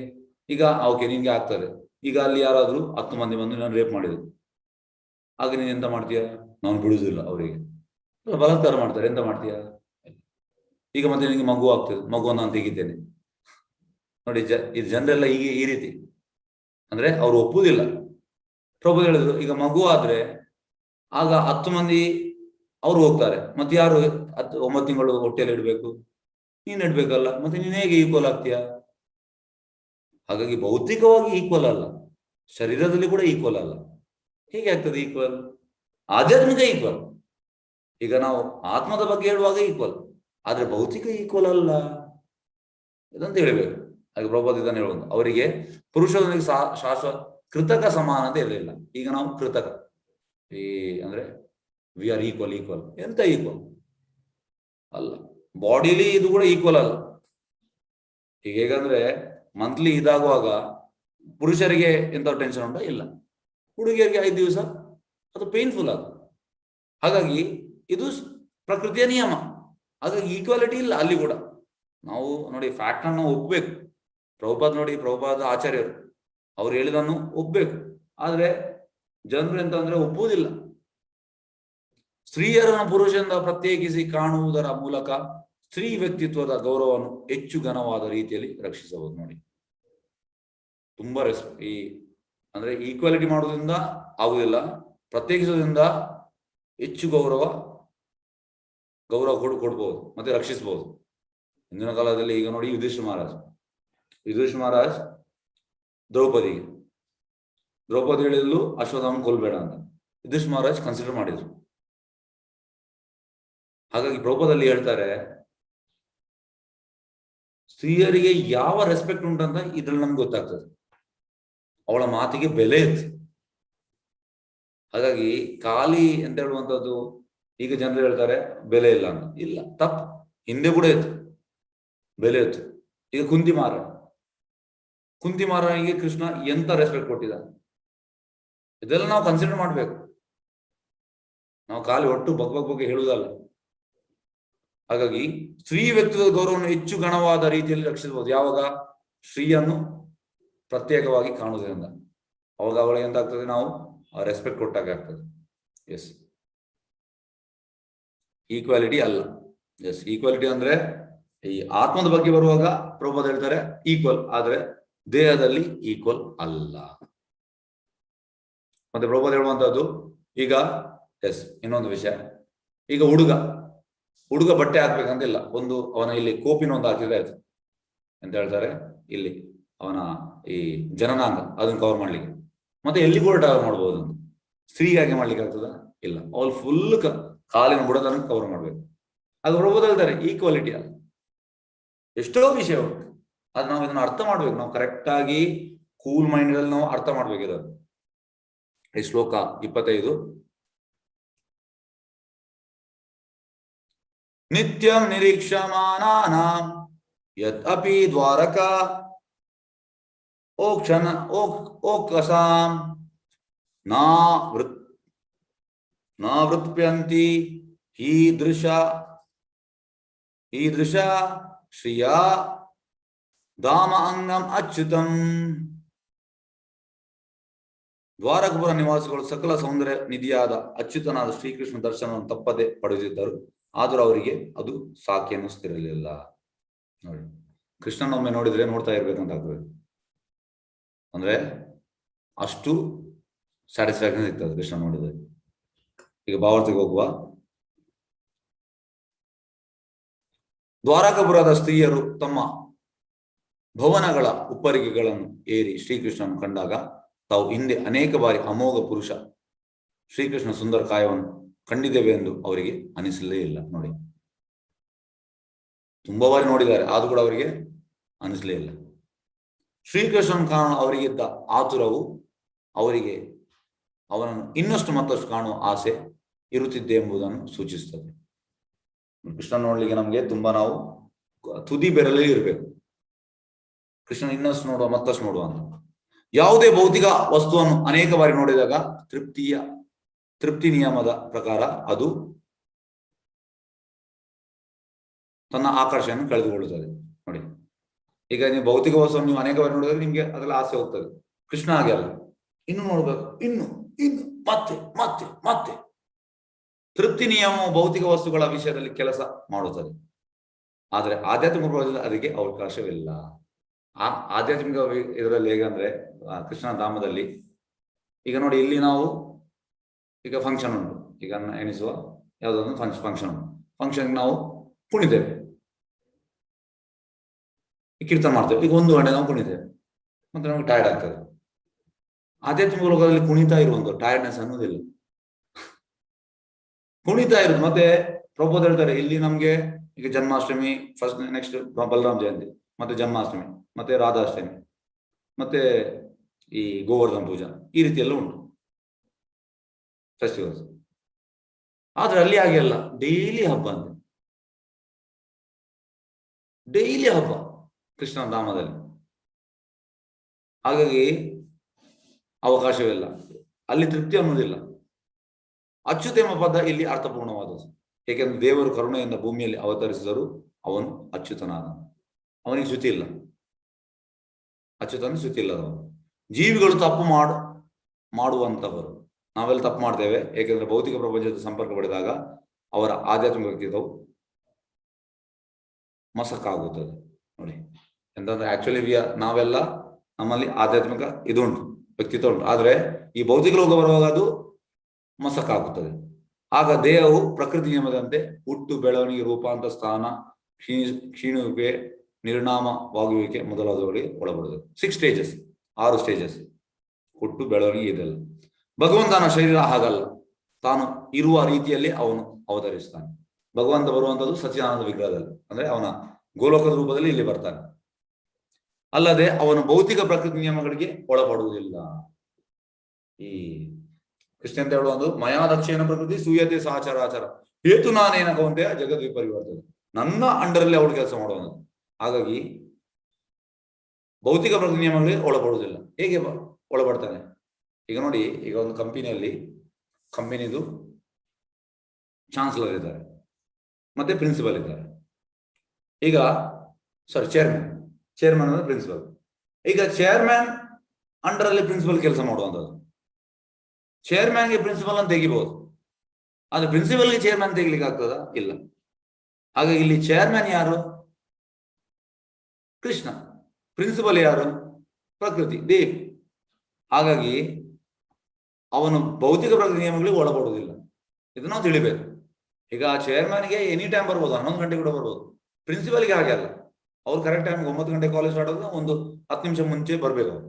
ಈಗ ಓಕೆ, ನಿನ್ಗೆ ಆಗ್ತದೆ. ಈಗ ಅಲ್ಲಿ ಯಾರಾದ್ರೂ 10 ಮಂದಿ ಬಂದು ನಾನು ರೇಪ್ ಮಾಡಿದ್ರು, ಆಗ ನೀನ್ ಎಂತ ಮಾಡ್ತೀಯ? ನಾನು ಬಿಡುದಿಲ್ಲ ಅವರಿಗೆ, ಬಲಾತ್ಕಾರ ಮಾಡ್ತಾರೆ, ಎಂತ ಮಾಡ್ತೀಯ? ಈಗ ಮತ್ತೆ ನಿನಗೆ ಮಗು ಆಗ್ತದೆ, ಮಗುವನ್ನು ನಾನು ತೆಗಿತೇನೆ. ನೋಡಿ, ಇದು ಜನರೆಲ್ಲ ಹೀಗೆ ಈ ರೀತಿ, ಅಂದ್ರೆ ಅವ್ರು ಒಪ್ಪುದಿಲ್ಲ. ಪ್ರಭು ಹೇಳಿದ್ರು, ಈಗ ಮಗು ಆದ್ರೆ ಆಗ 10 ಮಂದಿ ಅವ್ರು ಹೋಗ್ತಾರೆ, ಮತ್ತೆ ಯಾರು 9 ತಿಂಗಳು ಹೊಟ್ಟೆಯಲ್ಲಿ ಇಡ್ಬೇಕು? ನೀನ್ ಇಡ್ಬೇಕಲ್ಲ, ಮತ್ತೆ ನೀನ್ ಹೇಗೆ ಈಕ್ವಲ್ ಆಗ್ತೀಯ? ಹಾಗಾಗಿ ಭೌತಿಕವಾಗಿ ಈಕ್ವಲ್ ಅಲ್ಲ, ಶರೀರದಲ್ಲಿ ಕೂಡ ಈಕ್ವಲ್ ಅಲ್ಲ. ಹೇಗೆ ಆಗ್ತದೆ ಈಕ್ವಲ್? ಆಧ್ಯಾತ್ಮಿಕ ಈಕ್ವಲ್. ಈಗ ನಾವು ಆತ್ಮದ ಬಗ್ಗೆ ಹೇಳುವಾಗ ಈಕ್ವಲ್, ಆದ್ರೆ ಭೌತಿಕ ಈಕ್ವಲ್ ಅಲ್ಲ ಇದಂತ ಹೇಳ್ಬೇಕು. ಹಾಗೆ ಪ್ರಭಾತ್ ಇದನ್ನು ಹೇಳುವುದು, ಅವರಿಗೆ ಪುರುಷರೊಂದಿಗೆ ಶಾಶ್ವತ ಕೃತಕ ಸಮಾನತೆ ಇರಲಿಲ್ಲ. ಈಗ ನಾವು ಕೃತಕ ಅಂದ್ರೆ ವಿ ಆರ್ ಈಕ್ವಲ್. ಎಂತ ಈಕ್ವಲ್ ಅಲ್ಲ, ಬಾಡಿಲಿ ಇದು ಕೂಡ ಈಕ್ವಲ್ ಅಲ್ಲ. ಈಗ ಹೇಗಂದ್ರೆ ಮಂತ್ಲಿ ಇದಾಗುವಾಗ ಪುರುಷರಿಗೆ ಎಂತ ಟೆನ್ಷನ್ ಉಂಟಾ? ಇಲ್ಲ. ಹುಡುಗಿಯರಿಗೆ 5 ದಿವಸ ಅದು ಪೇನ್ಫುಲ್ ಆಗ. ಹಾಗಾಗಿ ಇದು ಪ್ರಕೃತಿಯ ನಿಯಮ. ಹಾಗಾಗಿ ಈಕ್ವಾಲಿಟಿ ಇಲ್ಲ ಅಲ್ಲಿ ಕೂಡ. ನಾವು ನೋಡಿ ಫ್ಯಾಕ್ಟ್ ಅನ್ನು ಒಪ್ಬೇಕು. ಪ್ರಭುಪಾದ ಆಚಾರ್ಯರು ಅವ್ರು ಹೇಳಿದನ್ನು ಒಪ್ಬೇಕು. ಆದ್ರೆ ಜನರು ಎಂತ ಅಂದ್ರೆ ಒಪ್ಪುವುದಿಲ್ಲ. ಸ್ತ್ರೀಯರನ್ನು ಪುರುಷರಿಂದ ಪ್ರತ್ಯೇಕಿಸಿ ಕಾಣುವುದರ ಮೂಲಕ ಸ್ತ್ರೀ ವ್ಯಕ್ತಿತ್ವದ ಗೌರವವನ್ನು ಹೆಚ್ಚು ಘನವಾದ ರೀತಿಯಲ್ಲಿ ರಕ್ಷಿಸಬಹುದು. ನೋಡಿ, ತುಂಬಾ ಅಂದ್ರೆ ಈಕ್ವಾಲಿಟಿ ಮಾಡೋದ್ರಿಂದ ಆಗುದಿಲ್ಲ, ಪ್ರತ್ಯೇಕಿಸೋದ್ರಿಂದ ಹೆಚ್ಚು ಗೌರವ ಗೌರವ ಕೊಡ್ಬೋದು ಮತ್ತೆ ರಕ್ಷಿಸಬಹುದು. ಹಿಂದಿನ ಕಾಲದಲ್ಲಿ ಈಗ ನೋಡಿ ಯುಧಿಷ್ಠಿರ ಮಹಾರಾಜ್ ದ್ರೌಪದಿ ಹೇಳಿದ್ಲು ಅಶ್ವತ್ಥಾಮನ್ ಕೊಲ್ಬೇಡ ಅಂತ. ಯುಧಿಷ್ಠಿರ ಮಹಾರಾಜ್ ಕನ್ಸಿಡರ್ ಮಾಡಿದ್ರು. ಹಾಗಾಗಿ ಪ್ರಭುದಲ್ಲಿ ಹೇಳ್ತಾರೆ ಸ್ತ್ರೀಯರಿಗೆ ಯಾವ ರೆಸ್ಪೆಕ್ಟ್ ಉಂಟಂತ ಇದ್ರಲ್ಲಿ ನಮ್ಗೆ ಗೊತ್ತಾಗ್ತದೆ. ಅವಳ ಮಾತಿಗೆ ಬೆಲೆ ಇತ್ತು. ಹಾಗಾಗಿ ಖಾಲಿ ಅಂತ ಹೇಳುವಂಥದ್ದು ಈಗ ಜನರು ಹೇಳ್ತಾರೆ ಬೆಲೆ ಇಲ್ಲ ಅಂತ. ಇಲ್ಲ, ತಪ್ಪು. ಹಿಂದೆ ಕೂಡ ಇತ್ತು, ಬೆಲೆ ಇತ್ತು. ಈಗ ಕುಂತಿ ಮಹಾರಾಣಿಗೆ ಕೃಷ್ಣ ಎಂತ ರೆಸ್ಪೆಕ್ಟ್ ಕೊಟ್ಟಿದ್ದ, ಇದೆಲ್ಲ ನಾವು ಕನ್ಸಿಡರ್ ಮಾಡ್ಬೇಕು. ನಾವು ಖಾಲಿ ಒಟ್ಟು ಬಗ್ಗೆ ಹೇಳುವುದಲ್ಲ. ಹಾಗಾಗಿ ಸ್ತ್ರೀ ವ್ಯಕ್ತಿತ್ವದ ಗೌರವವನ್ನು ಹೆಚ್ಚು ಗಣವಾದ ರೀತಿಯಲ್ಲಿ ರಕ್ಷಿಸಬಹುದು. ಯಾವಾಗ ಸ್ತ್ರೀಯನ್ನು ಪ್ರತ್ಯೇಕವಾಗಿ ಕಾಣುವುದರಿಂದ ಅವಾಗ ಅವಳಿಗೆ ಎಂತಾಗ್ತದೆ, ನಾವು ರೆಸ್ಪೆಕ್ಟ್ ಕೊಟ್ಟಾಗ ಆಗ್ತದೆ. ಎಸ್, ಈಕ್ವಾಲಿಟಿ ಅಲ್ಲ. ಎಸ್, ಈಕ್ವಾಲಿಟಿ ಅಂದ್ರೆ ಈ ಆತ್ಮದ ಬಗ್ಗೆ ಬರುವಾಗ ಪ್ರಭುಪಾದ ಹೇಳ್ತಾರೆ ಈಕ್ವಲ್, ಆದ್ರೆ ದೇಹದಲ್ಲಿ ಈಕ್ವಲ್ ಅಲ್ಲ. ಮತ್ತೆ ಪ್ರಭುಪಾದ ಹೇಳುವಂತದ್ದು ಈಗ ಎಸ್ ಇನ್ನೊಂದು ವಿಷಯ, ಈಗ ಹುಡುಗ ಬಟ್ಟೆ ಹಾಕ್ಬೇಕಂತಿಲ್ಲ. ಅವನ ಇಲ್ಲಿ ಕೋಪಿನ ಒಂದು ಹಾಕಿದ್ರೆ ಆಯ್ತು ಅಂತ ಹೇಳ್ತಾರೆ. ಇಲ್ಲಿ ಅವನ ಈ ಜನನಾಂಗ ಅದನ್ನ ಕವರ್ ಮಾಡ್ಲಿಕ್ಕೆ, ಮತ್ತೆ ಎಲ್ಲಿ ಕೂಡ ಮಾಡ್ಬೋದು ಅಂತ. ಸ್ತ್ರೀಗಾಗಿ ಮಾಡ್ಲಿಕ್ಕೆ ಆಗ್ತದ? ಇಲ್ಲ, ಅವಳು ಫುಲ್ ಕಾಲಿನ ಬುಡದನ್ನು ಕವರ್ ಮಾಡ್ಬೇಕು. ಅದು ಪ್ರಭುಪಾದ ಹೇಳ್ತಾರೆ ಈಕ್ವಾಲಿಟಿ ಅಲ್ಲ. ಎಷ್ಟೋ ವಿಷಯ ಉಂಟು, ಅದು ನಾವು ಇದನ್ನ ಅರ್ಥ ಮಾಡ್ಬೇಕು. ನಾವು ಕರೆಕ್ಟ್ ಆಗಿ ಕೂಲ್ ಮೈಂಡ್ ಅಲ್ಲಿ ನಾವು ಅರ್ಥ ಮಾಡ್ಬೇಕು ಇದನ್ನು. ಈ ಶ್ಲೋಕ 25, ನಿತ್ಯಂ ನಿರೀಕ್ಷಮಾನಾನಾಂ ಯತ್ ಅಪಿ ದ್ವಾರಕಾ ಓಕಸಾಂ ವೃತ್ಪ್ಯಂತಿ ಈದೃಶ ಶ್ರಿಯಾ ಧಾಮ ಅಂಗಂ ಅಚ್ಯುತಂ. ದ್ವಾರಕಪುರ ನಿವಾಸಿಗಳು ಸಕಲ ಸೌಂದರ್ಯ ನಿಧಿಯಾದ ಅಚ್ಯುತನಾದ ಶ್ರೀಕೃಷ್ಣ ದರ್ಶನವನ್ನು ತಪ್ಪದೆ ಪಡೆದಿದ್ದರು. ಆದರೂ ಅವರಿಗೆ ಅದು ಸಾಕಿ ಅನ್ನಿಸ್ತಿರಲಿಲ್ಲ. ನೋಡಿ, ಕೃಷ್ಣನೊಮ್ಮೆ ನೋಡಿದ್ರೆ ನೋಡ್ತಾ ಇರ್ಬೇಕಂತ ಆಗ್ತದೆ. ಅಂದ್ರೆ ಅಷ್ಟು ಸ್ಯಾಟಿಸ್ಫ್ಯಾಕ್ಷನ್ ಸಿಗ್ತದೆ ಕೃಷ್ಣ ನೋಡಿದ್ರೆ. ಈಗ ಭಾವಾರ್ಥಕ್ಕೆ ಹೋಗುವ. ದ್ವಾರಕಾಪುರದ ಸ್ತ್ರೀಯರು ತಮ್ಮ ಭವನಗಳ ಉಪ್ಪರಿಗೆಗಳನ್ನು ಏರಿ ಶ್ರೀಕೃಷ್ಣನ ಕಂಡಾಗ ತಾವು ಹಿಂದೆ ಅನೇಕ ಬಾರಿ ಅಮೋಘ ಪುರುಷ ಶ್ರೀಕೃಷ್ಣ ಸುಂದರ ಕಾಯವನ್ನು ಕಂಡಿದ್ದೇವೆ ಎಂದು ಅವರಿಗೆ ಅನಿಸಲೇ ಇಲ್ಲ. ನೋಡಿ, ತುಂಬಾ ಬಾರಿ ನೋಡಿದ್ದಾರೆ, ಆದ್ರೂ ಕೂಡ ಅವರಿಗೆ ಅನಿಸಲೇ ಇಲ್ಲ. ಶ್ರೀಕೃಷ್ಣನ ಕಾರಣ ಅವರಿಗಿದ್ದ ಆತುರವು ಅವರಿಗೆ ಅವನನ್ನು ಇನ್ನಷ್ಟು ಮತ್ತಷ್ಟು ಕಾಣುವ ಆಸೆ ಇರುತ್ತಿದ್ದೆ ಎಂಬುದನ್ನು ಸೂಚಿಸುತ್ತದೆ. ಕೃಷ್ಣ ನೋಡ್ಲಿಕ್ಕೆ ನಮ್ಗೆ ತುಂಬಾ ನಾವು ತುದಿ ಬೆರಲೇ ಇರಬೇಕು. ಕೃಷ್ಣ ಇನ್ನಷ್ಟು ನೋಡುವ, ಮತ್ತಷ್ಟು ನೋಡುವ ಅಂತ. ಯಾವುದೇ ಭೌತಿಕ ವಸ್ತುವನ್ನು ಅನೇಕ ಬಾರಿ ನೋಡಿದಾಗ ತೃಪ್ತಿ ನಿಯಮದ ಪ್ರಕಾರ ಅದು ತನ್ನ ಆಕರ್ಷಣೆಯನ್ನು ಕಳೆದುಕೊಳ್ಳುತ್ತದೆ. ನೋಡಿ, ಈಗ ನೀವು ಭೌತಿಕ ವಸ್ತುವನ್ನು ನೀವು ಅನೇಕ ಬಾರಿ ನೋಡಿದಾಗ ನಿಮ್ಗೆ ಅದೆಲ್ಲ ಆಸೆ ಹೋಗ್ತದೆ. ಕೃಷ್ಣ ಹಾಗೆ ಅಲ್ಲ, ಇನ್ನು ನೋಡ್ಬೇಕು, ಇನ್ನು ಮತ್ತೆ ಮತ್ತೆ ಮತ್ತೆ. ತೃಪ್ತಿ ನಿಯಮವು ಭೌತಿಕ ವಸ್ತುಗಳ ವಿಷಯದಲ್ಲಿ ಕೆಲಸ ಮಾಡುತ್ತದೆ, ಆದರೆ ಆಧ್ಯಾತ್ಮಿಕ ಪ್ರಪಂಚದಲ್ಲಿ ಅದಕ್ಕೆ ಅವಕಾಶವಿಲ್ಲ. ಆ ಆಧ್ಯಾತ್ಮಿಕ ಇದರಲ್ಲಿ ಹೇಗಂದ್ರೆ ಕೃಷ್ಣ ಧಾಮದಲ್ಲಿ ಈಗ ನೋಡಿ, ಇಲ್ಲಿ ನಾವು ಈಗ ಫಂಕ್ಷನ್ ಉಂಟು, ಈಗ ಎಣಿಸುವ ಯಾವುದೊಂದು ಫಂಕ್ಷನ್ ಉಂಟು. ಫಂಕ್ಷನ್ಗೆ ನಾವು ಕುಣಿತೇವೆ, ಕೀರ್ತನೆ ಮಾಡ್ತೇವೆ. ಈಗ 1 ಗಂಟೆ ನಾವು ಕುಣಿತೇವೆ, ಮತ್ತೆ ನಮ್ಗೆ ಟಯರ್ಡ್ ಆಗ್ತದೆ. ಆಧ್ಯಾತ್ಮಿಕ ಲೋಕದಲ್ಲಿ ಕುಣಿತಾ ಇರುವಂತ ಟಯರ್ಡ್ನೆಸ್ ಅನ್ನೋದಿಲ್ಲ, ಕುಣಿತಾ ಇರೋದು. ಮತ್ತೆ ಪ್ರಭುಪಾದ ಹೇಳ್ತಾರೆ ಇಲ್ಲಿ ನಮ್ಗೆ ಈಗ ಜನ್ಮಾಷ್ಟಮಿ ಫಸ್ಟ್, ನೆಕ್ಸ್ಟ್ ಬಲರಾಮ ಜಯಂತಿ, ಮತ್ತೆ ಜನ್ಮಾಷ್ಟಮಿ, ಮತ್ತೆ ರಾಧಾಷ್ಟಮಿ, ಮತ್ತೆ ಈ ಗೋವರ್ಧನ ಪೂಜಾ, ಈ ರೀತಿ ಎಲ್ಲ ಉಂಟು ಫೆಸ್ಟಿವಲ್ಸ್. ಆದ್ರೆ ಅಲ್ಲಿ ಹಾಗೆ ಅಲ್ಲ, ಡೈಲಿ ಹಬ್ಬ ಅಂತ, ಡೈಲಿ ಹಬ್ಬ ಕೃಷ್ಣನ ಧಾಮದಲ್ಲಿ. ಹಾಗಾಗಿ ಅವಕಾಶವಿಲ್ಲ, ಅಲ್ಲಿ ತೃಪ್ತಿ ಅನ್ನೋದಿಲ್ಲ. ಅಚ್ಯುತ ಎಂಬ ಪದ ಇಲ್ಲಿ ಅರ್ಥಪೂರ್ಣವಾದದ್ದು. ಏಕೆಂದ್ರೆ ದೇವರು ಕರುಣೆಯಿಂದ ಭೂಮಿಯಲ್ಲಿ ಅವತರಿಸಿದರು, ಅವನು ಅಚ್ಯುತನಾದ. ಅವನಿಗೆ ಶ್ರುತಿ ಇಲ್ಲ, ಅಚ್ಯುತನ ಶ್ರುತಿ ಇಲ್ಲದವನು. ಜೀವಿಗಳು ತಪ್ಪು ಮಾಡುವಂತವರು. ನಾವೆಲ್ಲ ತಪ್ಪು ಮಾಡ್ತೇವೆ, ಏಕೆಂದ್ರೆ ಭೌತಿಕ ಪ್ರಪಂಚದ ಸಂಪರ್ಕ ಪಡೆದಾಗ ಅವರ ಆಧ್ಯಾತ್ಮಿಕ ವ್ಯಕ್ತಿತ್ವವು ಮಸಕ್ಕಾಗುತ್ತದೆ. ನೋಡಿ ಎಂತಂದ್ರೆ ಆಕ್ಚುಲಿ ನಾವೆಲ್ಲ ನಮ್ಮಲ್ಲಿ ಆಧ್ಯಾತ್ಮಿಕ ಇದು ಉಂಟು, ವ್ಯಕ್ತಿತ್ವ ಉಂಟು. ಆದ್ರೆ ಈ ಭೌತಿಕ ಲೋಕ ಬರುವಾಗ ಅದು ಮಸಕ್ಕಾಗುತ್ತದೆ. ಆಗ ದೇಹವು ಪ್ರಕೃತಿ ನಿಯಮದಂತೆ ಹುಟ್ಟು, ಬೆಳವಣಿಗೆ, ರೂಪಾಂತರ, ಸ್ಥಾನ, ಕ್ಷೀಣುವಿಕೆ, ನಿರ್ನಾಮವಾಗುವಿಕೆ ಮೊದಲಾದವುಗಳಿಗೆ ಒಳಪಡುತ್ತದೆ. 6 ಸ್ಟೇಜಸ್, 6 ಸ್ಟೇಜಸ್. ಹುಟ್ಟು, ಬೆಳವಣಿಗೆ ಇದೆಲ್ಲ. ಭಗವಂತನ ಶರೀರ ಹಾಗಲ್ಲ, ತಾನು ಇರುವ ರೀತಿಯಲ್ಲಿ ಅವನು ಅವತರಿಸ್ತಾನೆ. ಭಗವಂತ ಬರುವಂತದ್ದು ಸಚ್ಚಿದಾನಂದ ವಿಗ್ರಹದಲ್ಲಿ, ಅಂದ್ರೆ ಅವನ ಗೋಲೋಕದ ರೂಪದಲ್ಲಿ ಇಲ್ಲಿ ಬರ್ತಾನೆ. ಅಲ್ಲದೆ ಅವನು ಭೌತಿಕ ಪ್ರಕೃತಿ ನಿಯಮಗಳಿಗೆ ಒಳಪಡುವುದಿಲ್ಲ. ಈ ಕೃಷ್ಣ ಅಂತ ಹೇಳುವುದು ಮಯಾದಕ್ಷೇನ ಪ್ರಕೃತಿ ಸೂಯತೆ ಸಹಚರಾಚಾರ ಹೇತು ನಾನೇನ ಕೌಂತೆಯ ಜಗದ್ ವಿಪರಿವರ್ತನೆ. ನನ್ನ ಅಂಡರಲ್ಲಿ ಅವಳು ಕೆಲಸ ಮಾಡುವುದು. ಹಾಗಾಗಿ ಭೌತಿಕ ಪ್ರಕೃತಿ ನಿಯಮಗಳಿಗೆ ಒಳಪಡುವುದಿಲ್ಲ. ಹೇಗೆ ಒಳಪಡ್ತಾನೆ? ಈಗ ನೋಡಿ, ಈಗ ಒಂದು ಕಂಪನಿದು ಚಾನ್ಸಲರ್ ಇದ್ದಾರೆ, ಮತ್ತೆ ಪ್ರಿನ್ಸಿಪಲ್ ಇದ್ದಾರೆ. ಈಗ ಚೇರ್ಮನ್ ಅಂದ್ರೆ ಪ್ರಿನ್ಸಿಪಲ್. ಈಗ ಚೇರ್ಮನ್ ಅಂಡರಲ್ಲಿ ಪ್ರಿನ್ಸಿಪಲ್ ಕೆಲಸ ಮಾಡುವಂಥದ್ದು. ಚೇರ್ಮನ್ಗೆ ಪ್ರಿನ್ಸಿಪಲ್ ಅಂತ ತೆಗಿಬಹುದು, ಆದ್ರೆ ಪ್ರಿನ್ಸಿಪಲ್ಗೆ ಚೇರ್ಮನ್ ತೆಗಿಲಿಕ್ಕೆ ಆಗ್ತದ? ಇಲ್ಲ. ಹಾಗಾಗಿ ಇಲ್ಲಿ ಚೇರ್ಮನ್ ಯಾರು? ಕೃಷ್ಣ. ಪ್ರಿನ್ಸಿಪಲ್ ಯಾರು? ಪ್ರಕೃತಿ, ದೇವಿ. ಹಾಗಾಗಿ ಅವನು ಭೌತಿಕ ಪ್ರಕೃತಿ ನಿಯಮಗಳಿಗೆ ಒಳಪಡುವುದಿಲ್ಲ. ಇದನ್ನ ನಾವು ತಿಳಿಬೇಕು. ಈಗ ಆ ಚೇರ್ಮನ್ಗೆ ಎನಿ ಟೈಮ್ ಬರ್ಬೋದು, 11 ಗಂಟೆ ಕೂಡ ಬರ್ಬೋದು. ಪ್ರಿನ್ಸಿಪಲ್ಗೆ ಹಾಗೆ ಅಲ್ಲ, ಅವ್ರು ಕರೆಕ್ಟ್ ಟೈಮ್ 9 ಗಂಟೆ ಕಾಲೇಜ್ ಸ್ಟಾರ್ಟ್ ಆದ್ರೆ ಒಂದು 10 ನಿಮಿಷ ಮುಂಚೆ ಬರ್ಬೇಕು ಅವರು.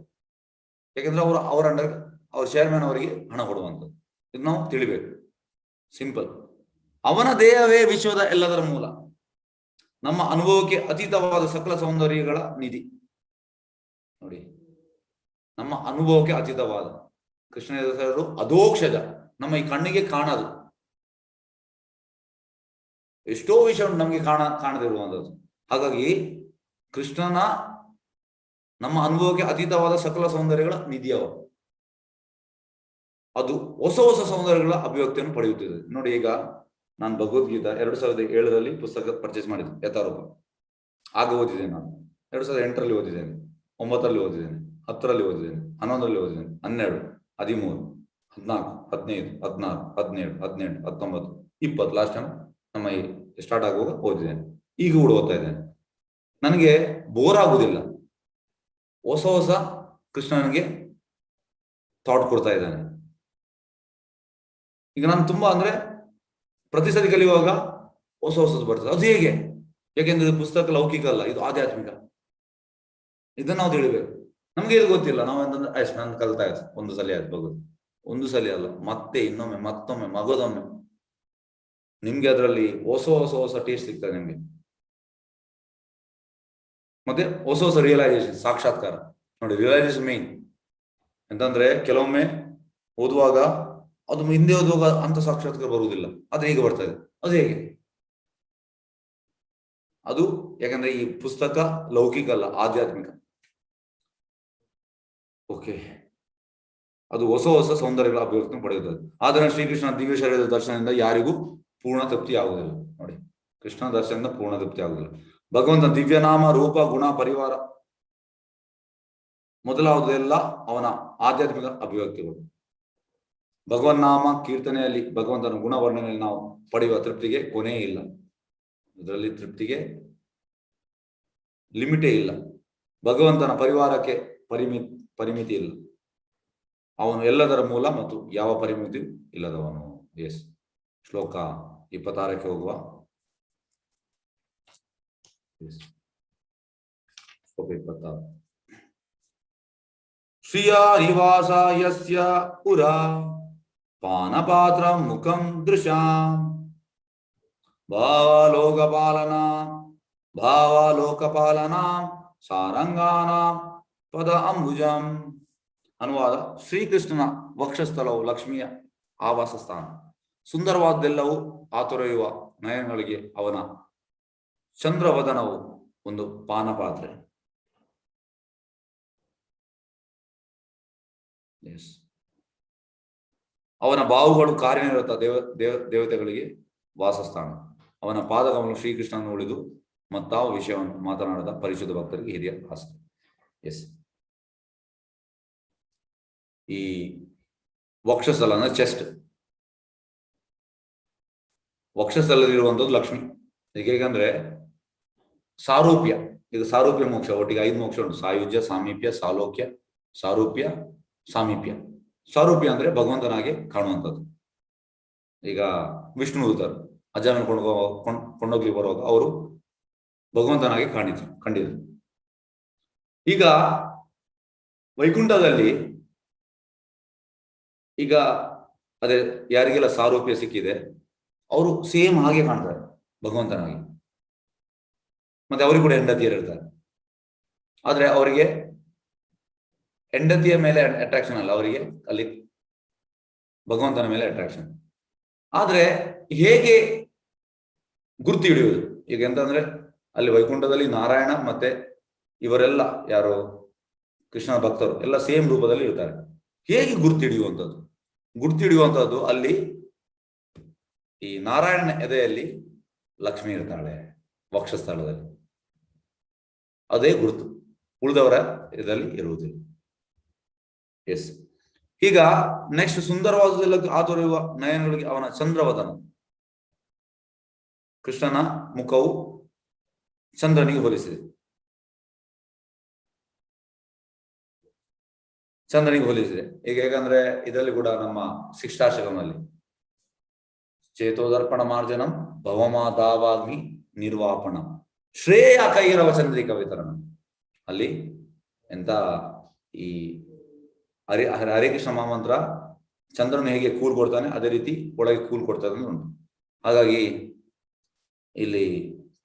ಯಾಕಂದ್ರೆ ಅವ್ರ ಅಂಡರ್ ಅವ್ರ ಚೇರ್ಮನ್ ಅವರಿಗೆ ಹಣ ಕೊಡುವಂಥದ್ದು. ಇದು ನಾವು ತಿಳಿಬೇಕು. ಸಿಂಪಲ್. ಅವನ ದೇಹವೇ ವಿಶ್ವದ ಎಲ್ಲದರ ಮೂಲ, ನಮ್ಮ ಅನುಭವಕ್ಕೆ ಅತೀತವಾದ ಸಕಲ ಸೌಂದರ್ಯಗಳ ನಿಧಿ. ನೋಡಿ, ನಮ್ಮ ಅನುಭವಕ್ಕೆ ಅತೀತವಾದ ಕೃಷ್ಣ ಹೆಸರು ಅಧೋಕ್ಷಜ, ನಮ್ಮ ಈ ಕಣ್ಣಿಗೆ ಕಾಣದು. ಎಷ್ಟೋ ವಿಷಯ ನಮಗೆ ಕಾಣದಿರುವಂಥದ್ದು. ಹಾಗಾಗಿ ಕೃಷ್ಣನ ನಮ್ಮ ಅನುಭವಕ್ಕೆ ಅತೀತವಾದ ಸಕಲ ಸೌಂದರ್ಯಗಳ ನಿಧಿಯವ. ಅದು ಹೊಸ ಹೊಸ ಸೌಂದರ್ಯಗಳ ಅಭಿವ್ಯಕ್ತಿಯನ್ನು ಪಡೆಯುತ್ತಿದೆ. ನೋಡಿ, ಈಗ ನಾನು ಭಗವದ್ಗೀತಾ 2007ರಲ್ಲಿ ಪುಸ್ತಕ ಪರ್ಚೇಸ್ ಮಾಡಿದ್ದೆ, ಯಥಾರೂಪ. ಆಗ ಓದಿದ್ದೇನೆ ನಾನು. 2008ರಲ್ಲಿ ಓದಿದ್ದೇನೆ, 9ರಲ್ಲಿ ಓದಿದ್ದೇನೆ, 10ರಲ್ಲಿ ಓದಿದ್ದೇನೆ, 11ರಲ್ಲಿ ಓದಿದ್ದೇನೆ, 12, 13, 14, 15, 16, 17, 18, 19, 20. ಲಾಸ್ಟ್ ಟೈಮ್ ನಮ್ಮ ಸ್ಟಾರ್ಟ್ ಆಗುವಾಗ ಓದಿದ್ದೇನೆ. ಈಗ ಕೂಡ ಓದ್ತಾ ಇದ್ದೇನೆ. ನನಗೆ ಬೋರ್ ಆಗುದಿಲ್ಲ. ಹೊಸ ಹೊಸ ಕೃಷ್ಣ ನನಗೆ ಥಾಟ್ ಕೊಡ್ತಾ ಇದ್ದಾನೆ. ಈಗ ನಾನು ತುಂಬಾ ಅಂದ್ರೆ ಪ್ರತಿ ಸತಿ ಕಲಿಯುವಾಗ ಹೊಸ ಹೊಸದು ಬರ್ತದೆ. ಅದು ಹೇಗೆ? ಯಾಕೆಂದ್ರೆ ಇದು ಪುಸ್ತಕ ಲೌಕಿಕ ಅಲ್ಲ, ಇದು ಆಧ್ಯಾತ್ಮಿಕ. ಇದನ್ನ ನಾವು ತಿಳಿಬೇಕು. ನಮ್ಗೆ ಇದು ಗೊತ್ತಿಲ್ಲ. ನಾವು ಅಂತಂದ್ರೆ ಅಷ್ಟು ನಾನು ಕಲ್ತಾ ಇತ್ತು, ಒಂದು ಸಲ ಆಯ್ತು ಬಗೋದು. ಒಂದು ಸಲ ಅಲ್ಲ, ಮತ್ತೆ ಇನ್ನೊಮ್ಮೆ, ಮತ್ತೊಮ್ಮೆ, ಮಗದೊಮ್ಮೆ. ನಿಮ್ಗೆ ಅದರಲ್ಲಿ ಹೊಸ ಹೊಸ ಹೊಸ ಟೇಸ್ಟ್ ಸಿಗ್ತದೆ ನಿಮ್ಗೆ. ಮತ್ತೆ ಹೊಸ ಹೊಸ ರಿಯಲೈಸೇಷನ್, ಸಾಕ್ಷಾತ್ಕಾರ. ನೋಡಿ, ರಿಯಲೈಸೇಷನ್ ಮೇನ್ ಎಂತಂದ್ರೆ ಕೆಲವೊಮ್ಮೆ ಓದುವಾಗ ಅದು ಹಿಂದೆ ಓದುವಾಗ ಅಂತ ಸಾಕ್ಷಾತ್ಕಾರ ಬರುವುದಿಲ್ಲ. ಅದು ಹೇಗೆ ಬರ್ತದೆ? ಅದು ಹೇಗೆ? ಅದು ಯಾಕಂದ್ರೆ ಈ ಪುಸ್ತಕ ಲೌಕಿಕ ಅಲ್ಲ, ಆಧ್ಯಾತ್ಮಿಕ. ಓಕೆ, ಅದು ಹೊಸ ಹೊಸ ಸೌಂದರ್ಯಗಳ ಅಭಿವ್ಯಕ್ತಿ ಪಡೆಯುತ್ತದೆ. ಆದರೆ ಶ್ರೀಕೃಷ್ಣ ದಿವ್ಯ ಶರೀರದ ದರ್ಶನದಿಂದ ಯಾರಿಗೂ ಪೂರ್ಣ ತೃಪ್ತಿ ಆಗುವುದಿಲ್ಲ. ನೋಡಿ, ಕೃಷ್ಣ ದರ್ಶನದಿಂದ ಪೂರ್ಣ ತೃಪ್ತಿ ಆಗುವುದಿಲ್ಲ. ಭಗವಂತ ದಿವ್ಯನಾಮ, ರೂಪ, ಗುಣ, ಪರಿವಾರ ಮೊದಲಾವುದೆಲ್ಲ ಅವನ ಆಧ್ಯಾತ್ಮಿಕ ಅಭಿವ್ಯಕ್ತಿಗಳು. ಭಗವನ್ನಾಮ ಕೀರ್ತನೆಯಲ್ಲಿ ಭಗವಂತನ ಗುಣವರ್ಣನೆಯಲ್ಲಿ ನಾವು ಪಡೆಯುವ ತೃಪ್ತಿಗೆ ಕೊನೆ ಇಲ್ಲ. ಇದರಲ್ಲಿ ತೃಪ್ತಿಗೆ ಲಿಮಿಟೇ ಇಲ್ಲ. ಭಗವಂತನ ಪರಿವಾರಕ್ಕೆ ಪರಿಮಿತಿ ಇಲ್ಲ. ಅವನು ಎಲ್ಲದರ ಮೂಲ ಮತ್ತು ಯಾವ ಪರಿಮಿತಿ ಇಲ್ಲದವನು. ಎಸ್, ಶ್ಲೋಕ 26ಕ್ಕೆ ಹೋಗುವ. ಶ್ಲೋಕ 26. ಶ್ರಿಯಾರಿವಾಸ ಯಸ್ಯ ಪುರ ಪಾನಪಾತ್ರ ಮುಖಂ ದೃಶಾಂ ಭಾವಲೋಕಪಾಲನಾಂ ಸಾರಂಗಾನಾಂ ಪದ ಅಂಬುಜಂ. ಅನುವಾದ: ಶ್ರೀಕೃಷ್ಣನ ವಕ್ಷಸ್ಥಳವು ಲಕ್ಷ್ಮಿಯ ಆವಾಸ ಸ್ಥಾನ. ಸುಂದರವಾದ್ದೆಲ್ಲವೂ ಆತೊರೆಯುವ ನಯನಗಳಿಗೆ ಅವನ ಚಂದ್ರವದನವು ಒಂದು ಪಾನಪಾತ್ರೆ. ಅವನ ಬಾಹುಗಳು ಕಾರ್ಯನಿರತ ದೇವತೆಗಳಿಗೆ ವಾಸಸ್ಥಾನ. ಅವನ ಪಾದಕಮಲು ಶ್ರೀಕೃಷ್ಣನ ಉಳಿದು ಮತ್ತಾವ ವಿಷಯವನ್ನು ಮಾತನಾಡದ ಪರಿಶುದ್ಧ ಭಕ್ತರಿಗೆ ಹಿರಿಯ ಆಸ್ತಿ. ಎಸ್, ಈ ವಕ್ಷಸ್ಥಲ ಅಂದ್ರೆ ಚೆಸ್ಟ್. ವಕ್ಷಸ್ಥಲದಲ್ಲಿರುವಂಥದ್ದು ಲಕ್ಷ್ಮಿ. ಹೇಗಂದ್ರೆ ಸಾರೂಪ್ಯ. ಇದು ಸಾರೂಪ್ಯ ಮೋಕ್ಷ. ಒಟ್ಟಿಗೆ 5 ಮೋಕ್ಷ ಉಂಟು: ಸಾಯುಜ್ಯ, ಸಾಮೀಪ್ಯ, ಸಾಲೋಕ್ಯ, ಸಾರೂಪ್ಯ, ಸಾಮೀಪ್ಯ. ಸಾರೂಪ್ಯ ಅಂದ್ರೆ ಭಗವಂತನಾಗೆ ಕಾಣುವಂಥದ್ದು. ಈಗ ವಿಷ್ಣು ದೂತರು ಅಜ್ಜನ ಕೊಂಡೋಗ್ಲಿ ಬರುವಾಗ ಅವರು ಭಗವಂತನಾಗಿ ಕಂಡಿದ್ರು. ಈಗ ವೈಕುಂಠದಲ್ಲಿ ಈಗ ಅದೇ ಯಾರಿಗೆಲ್ಲ ಸಾರೂಪ್ಯ ಸಿಕ್ಕಿದೆ ಅವರು ಸೇಮ್ ಹಾಗೆ ಕಾಣ್ತಾರೆ ಭಗವಂತನಾಗಿ. ಮತ್ತೆ ಅವರಿಗೂ ಕೂಡ ಹೆಂಡತಿಯರು ಇರ್ತಾರೆ. ಆದ್ರೆ ಅವರಿಗೆ ಹೆಂಡತಿಯ ಮೇಲೆ ಅಟ್ರಾಕ್ಷನ್ ಅಲ್ಲ, ಅವರಿಗೆ ಅಲ್ಲಿ ಭಗವಂತನ ಮೇಲೆ ಅಟ್ರಾಕ್ಷನ್. ಆದ್ರೆ ಹೇಗೆ ಗುರ್ತು ಹಿಡಿಯುವುದು? ಈಗ ಎಂತಂದ್ರೆ ಅಲ್ಲಿ ವೈಕುಂಠದಲ್ಲಿ ನಾರಾಯಣ ಮತ್ತೆ ಇವರೆಲ್ಲ ಯಾರು ಕೃಷ್ಣನ ಭಕ್ತರು ಎಲ್ಲ ಸೇಮ್ ರೂಪದಲ್ಲಿ ಇರ್ತಾರೆ. ಹೇಗೆ ಗುರ್ತು ಹಿಡಿಯುವಂಥದ್ದು ಅಲ್ಲಿ ಈ ನಾರಾಯಣನ ಎದೆಯಲ್ಲಿ ಲಕ್ಷ್ಮಿ ಇರ್ತಾಳೆ ವಕ್ಷಸ್ಥಳದಲ್ಲಿ. ಅದೇ ಗುರುತು, ಉಳಿದವರ ಇದರಲ್ಲಿ ಇರುವುದಿಲ್ಲ. ಎಸ್. ಈಗ ನೆಕ್ಸ್ಟ್ ಸುಂದರವಾದುದೆಲ್ಲ ಆತುರಿಯುವ ನಯನಗಳಿಗೆ ಅವನ ಚಂದ್ರವದನ. ಕೃಷ್ಣನ ಮುಖವು ಚಂದ್ರನಿಗೆ ಹೋಲಿಸಿದೆ. ಈಗ ಹೇಗಂದ್ರೆ ಇದರಲ್ಲಿ ಕೂಡ ನಮ್ಮ ಶಿಕ್ಷಾಶಕದಲ್ಲಿ ಚೇತೋದರ್ಪಣ ಮಾರ್ಜನಂ ಭವಮಾದಾವಾಗ್ನಿ ನಿರ್ವಾಪಣಂ ಶ್ರೇಯ ಕೈರವ ಚಂದ್ರಿಕ ವಿತರಣ. ಅಲ್ಲಿ ಎಂತ ಈ ಹರೇ ಕೃಷ್ಣ ಮಹಾಮಂತ್ರ ಚಂದ್ರನ ಹೇಗೆ ಕೂಲ್ ಕೊಡ್ತಾನೆ ಅದೇ ರೀತಿ ಒಳಗೆ ಕೂಲ್ ಕೊಡ್ತಾನೆ ಉಂಟು. ಹಾಗಾಗಿ ಇಲ್ಲಿ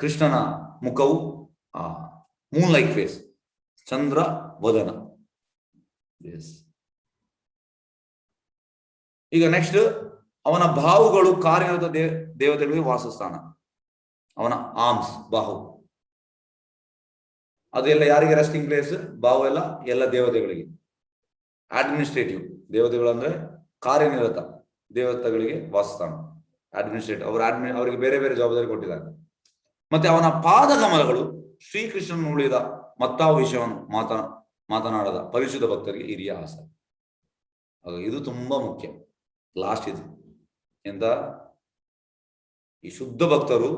ಕೃಷ್ಣನ ಮುಖವು ಮೂನ್ ಲೈಕ್ ಫೇಸ್, ಚಂದ್ರ ವದನ. ಈಗ ನೆಕ್ಸ್ಟ್ ಅವನ ಬಾಹುಗಳು ಕಾರ್ಯನಿರತ ದೇವತೆಗಳಿಗೆ ವಾಸಸ್ಥಾನ. ಅವನ ಆರ್ಮ್ಸ್, ಬಾಹು ಅದೆಲ್ಲ ಯಾರಿಗೆ ರೆಸ್ಟಿಂಗ್ ಪ್ಲೇಸ್? ಬಾಹು ಎಲ್ಲ ದೇವತೆಗಳಿಗೆ. ಅಡ್ಮಿನಿಸ್ಟ್ರೇಟಿವ್ ದೇವತೆಗಳು ಅಂದ್ರೆ ಕಾರ್ಯನಿರತ ದೇವತೆಗಳಿಗೆ ವಾಸಸ್ಥಾನ. ಅಡ್ಮಿನಿಸ್ಟ್ರೇಟಿವ್ ಅವರಿಗೆ ಬೇರೆ ಬೇರೆ ಜವಾಬ್ದಾರಿ ಕೊಟ್ಟಿದ್ದಾರೆ. ಮತ್ತೆ ಅವನ ಪಾದಕಮಲಗಳು ಶ್ರೀಕೃಷ್ಣನ ಉಳಿದ ಮತ್ತಾವ ವಿಷಯವನ್ನು ಮಾತನಾಡದ ಪರಿಶುದ್ಧ ಭಕ್ತರಿಗೆ ಹಿರಿಯ ಆಸೆ. ಇದು ತುಂಬಾ ಮುಖ್ಯ. ಲಾಸ್ಟ್ ಇದು ಎಂತ, ಈ ಶುದ್ಧ ಭಕ್ತರು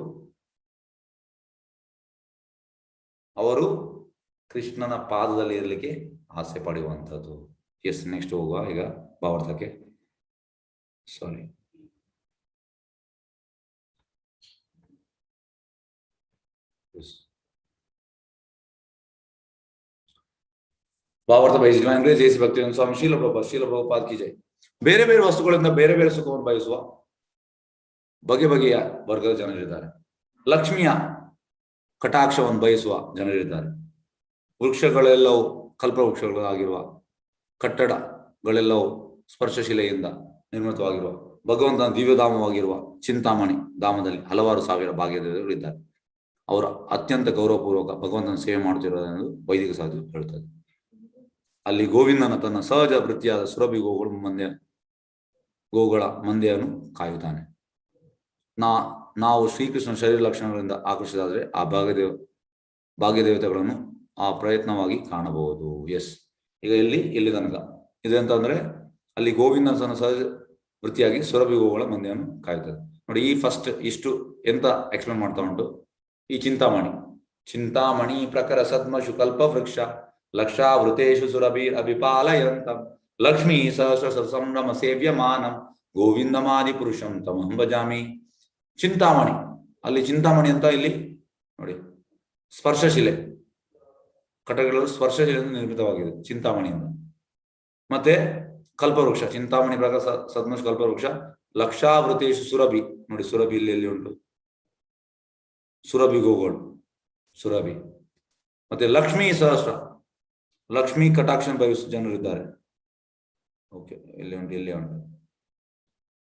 ಅವರು ಕೃಷ್ಣನ ಪಾದದಲ್ಲಿ ಇರಲಿಕ್ಕೆ ಆಸೆ ಪಡೆಯುವಂಥದ್ದು. ಎಸ್. ನೆಕ್ಸ್ಟ್ ಹೋಗುವ ಈಗ ಭಾವಾರ್ಥಕ್ಕೆ. ಸಾರಿ, ಭಾವಾರ್ಥ ಬಯಸಿದ ಜಯಿಸಿ ಭಕ್ತಿ ಸ್ವಾಮಿ ಶೀಲ ಪ್ರಭುಪಾದ ಕಿ ಜೈ. ಬೇರೆ ಬೇರೆ ವಸ್ತುಗಳಿಂದ ಬೇರೆ ಬೇರೆ ಸುಖವನ್ನು ಬಯಸುವ ಬಗೆಯ ವರ್ಗದ ಜನರಿದ್ದಾರೆ. ಲಕ್ಷ್ಮಿಯ ಕಟಾಕ್ಷವನ್ನು ಬಯಸುವ ಜನರಿದ್ದಾರೆ. ವೃಕ್ಷಗಳೆಲ್ಲವೂ ಕಲ್ಪವೃಕ್ಷಗಳಾಗಿರುವ, ಕಟ್ಟಡಗಳೆಲ್ಲವೂ ಸ್ಪರ್ಶಶಿಲೆಯಿಂದ ನಿರ್ಮಿತವಾಗಿರುವ, ಭಗವಂತನ ದಿವ್ಯಧಾಮವಾಗಿರುವ ಚಿಂತಾಮಣಿ ಧಾಮದಲ್ಲಿ ಹಲವಾರು ಸಾವಿರ ಭಾಗ್ಯದೇವರು ಇದ್ದಾರೆ. ಅವರು ಅತ್ಯಂತ ಗೌರವಪೂರ್ವಕ ಭಗವಂತನ ಸೇವೆ ಮಾಡುತ್ತಿರುವುದೆಂದು ವೈದಿಕ ಸಾಧು ಹೇಳ್ತಾರೆ. ಅಲ್ಲಿ ಗೋವಿಂದನ ತನ್ನ ಸಹಜ ವೃತ್ತಿಯಾದ ಸುರಭಿ ಗೋವುಗಳ ಮಂದೆಯನ್ನು ಕಾಯುತ್ತಾನೆ. ನಾವು ಶ್ರೀಕೃಷ್ಣ ಶರೀರ ಲಕ್ಷಣಗಳಿಂದ ಆಕರ್ಷಿತಾದ್ರೆ ಆ ಭಾಗ್ಯದೇವತೆಗಳನ್ನು ಆ ಪ್ರಯತ್ನವಾಗಿ ಕಾಣಬಹುದು. ಎಸ್. ಈಗ ಇಲ್ಲಿ ತನಕ ಇದೆಂತಂದ್ರೆ ಅಲ್ಲಿ ಗೋವಿಂದನ ತನ್ನ ಸಹಜ ವೃತ್ತಿಯಾಗಿ ಸುರಭಿ ಗೋವುಗಳ ಮಂದೆಯನ್ನು ಕಾಯುತ್ತದೆ. ನೋಡಿ, ಈ ಫಸ್ಟ್ ಇಷ್ಟು ಎಂತ ಎಕ್ಸ್ಪ್ಲೇನ್ ಮಾಡ್ತಾ ಉಂಟು. ಈ ಚಿಂತಾಮಣಿ ಪ್ರಖರ ಸದ್ಮಶು ಕಲ್ಪ ವೃಕ್ಷ ಲಕ್ಷಾವೃತೇಶು ಸುರಭೀರ್ ಅಭಿಪಾಲಯಂತಂ ಲಕ್ಷ್ಮೀ ಸಹಸ್ರ ಸಂಭ್ರಮ ಸೇವ್ಯಮಾನಂ ಗೋವಿಂದಮಾದಿ ಪುರುಷಂ ತಮಹಂ ಭಜಾಮಿ. ಚಿಂತಾಮಣಿ, ಅಲ್ಲಿ ಚಿಂತಾಮಣಿ ಅಂತ ಇಲ್ಲಿ ನೋಡಿ, ಸ್ಪರ್ಶಶಿಲೆ, ಕಟಗಳು ಸ್ಪರ್ಶಶಿಲೆಯಿಂದ ನಿರ್ಮಿತವಾಗಿದೆ ಚಿಂತಾಮಣಿಯಿಂದ. ಮತ್ತೆ ಕಲ್ಪವೃಕ್ಷ, ಚಿಂತಾಮಣಿ ಪ್ರಕಾರ ಸದ್ಮಶು ಕಲ್ಪವೃಕ್ಷ ಲಕ್ಷಾವೃತೇಶು ಸುರಭಿ. ನೋಡಿ, ಸುರಭಿ ಇಲ್ಲಿ ಉಂಟು, ಸುರಭಿ ಗೋಗಳು, ಸುರಭಿ. ಮತ್ತೆ ಲಕ್ಷ್ಮೀ ಸಹಸ್ರ, ಲಕ್ಷ್ಮೀ ಕಟಾಕ್ಷ ಬಯಸುವ ಜನರಿದ್ದಾರೆ. ಓಕೆ, ಇಲ್ಲಿ ಉಂಟು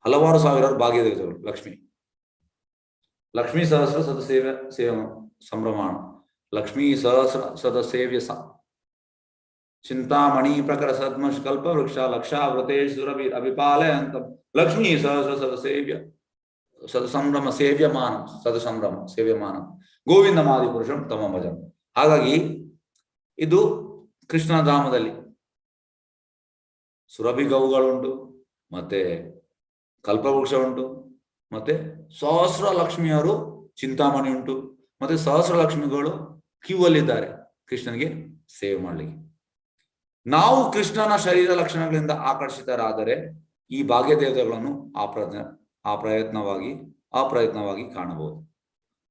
ಹಲವಾರು ಸಾವಿರಾರು ಭಾಗ್ಯದೇವತೆಗಳು. ಲಕ್ಷ್ಮೀ ಸಹಸ್ರ ಸದ ಸೇವ ಸಂಭ್ರಮಾಣ ಲಕ್ಷ್ಮೀ ಸಹಸ್ರ ಸದ ಸೇವ್ಯ ಚಿಂತಾಮಣಿ ಪ್ರಖರ ಸದ್ಮಶ್ ಕಲ್ಪ ವೃಕ್ಷ ಲಕ್ಷಾವೃತೇಶ್ ಸುರಭಿ ಅಭಿಪಾಲಯಂತ ಲಕ್ಷ್ಮೀ ಸಹಸ್ರ ಸದ ಸಂಭ್ರಮ ಸೇವ್ಯಮಾನ ಗೋವಿಂದ ಮಾದಿ ಪುರುಷಂ ತಮ ಭಜನ್. ಹಾಗಾಗಿ ಇದು ಕೃಷ್ಣ ಧಾಮದಲ್ಲಿ ಸುರಭಿ ಗೋವುಗಳುಂಟು, ಮತ್ತೆ ಕಲ್ಪವೃಕ್ಷ ಉಂಟು, ಮತ್ತೆ ಸಹಸ್ರ ಲಕ್ಷ್ಮಿಯರು ಚಿಂತಾಮಣಿ ಉಂಟು, ಮತ್ತೆ ಸಹಸ್ರ ಲಕ್ಷ್ಮಿಗಳು ಕ್ಯೂ ಅಲ್ಲಿದ್ದಾರೆ ಕೃಷ್ಣನಿಗೆ ಸೇವೆ ಮಾಡಲಿಕ್ಕೆ. ನಾವು ಕೃಷ್ಣನ ಶರೀರ ಲಕ್ಷಣಗಳಿಂದ ಆಕರ್ಷಿತರಾದರೆ ಈ ಭಾಗ್ಯ ದೇವತೆಗಳನ್ನು ಅಪ್ರಯತ್ನವಾಗಿ ಕಾಣಬಹುದು.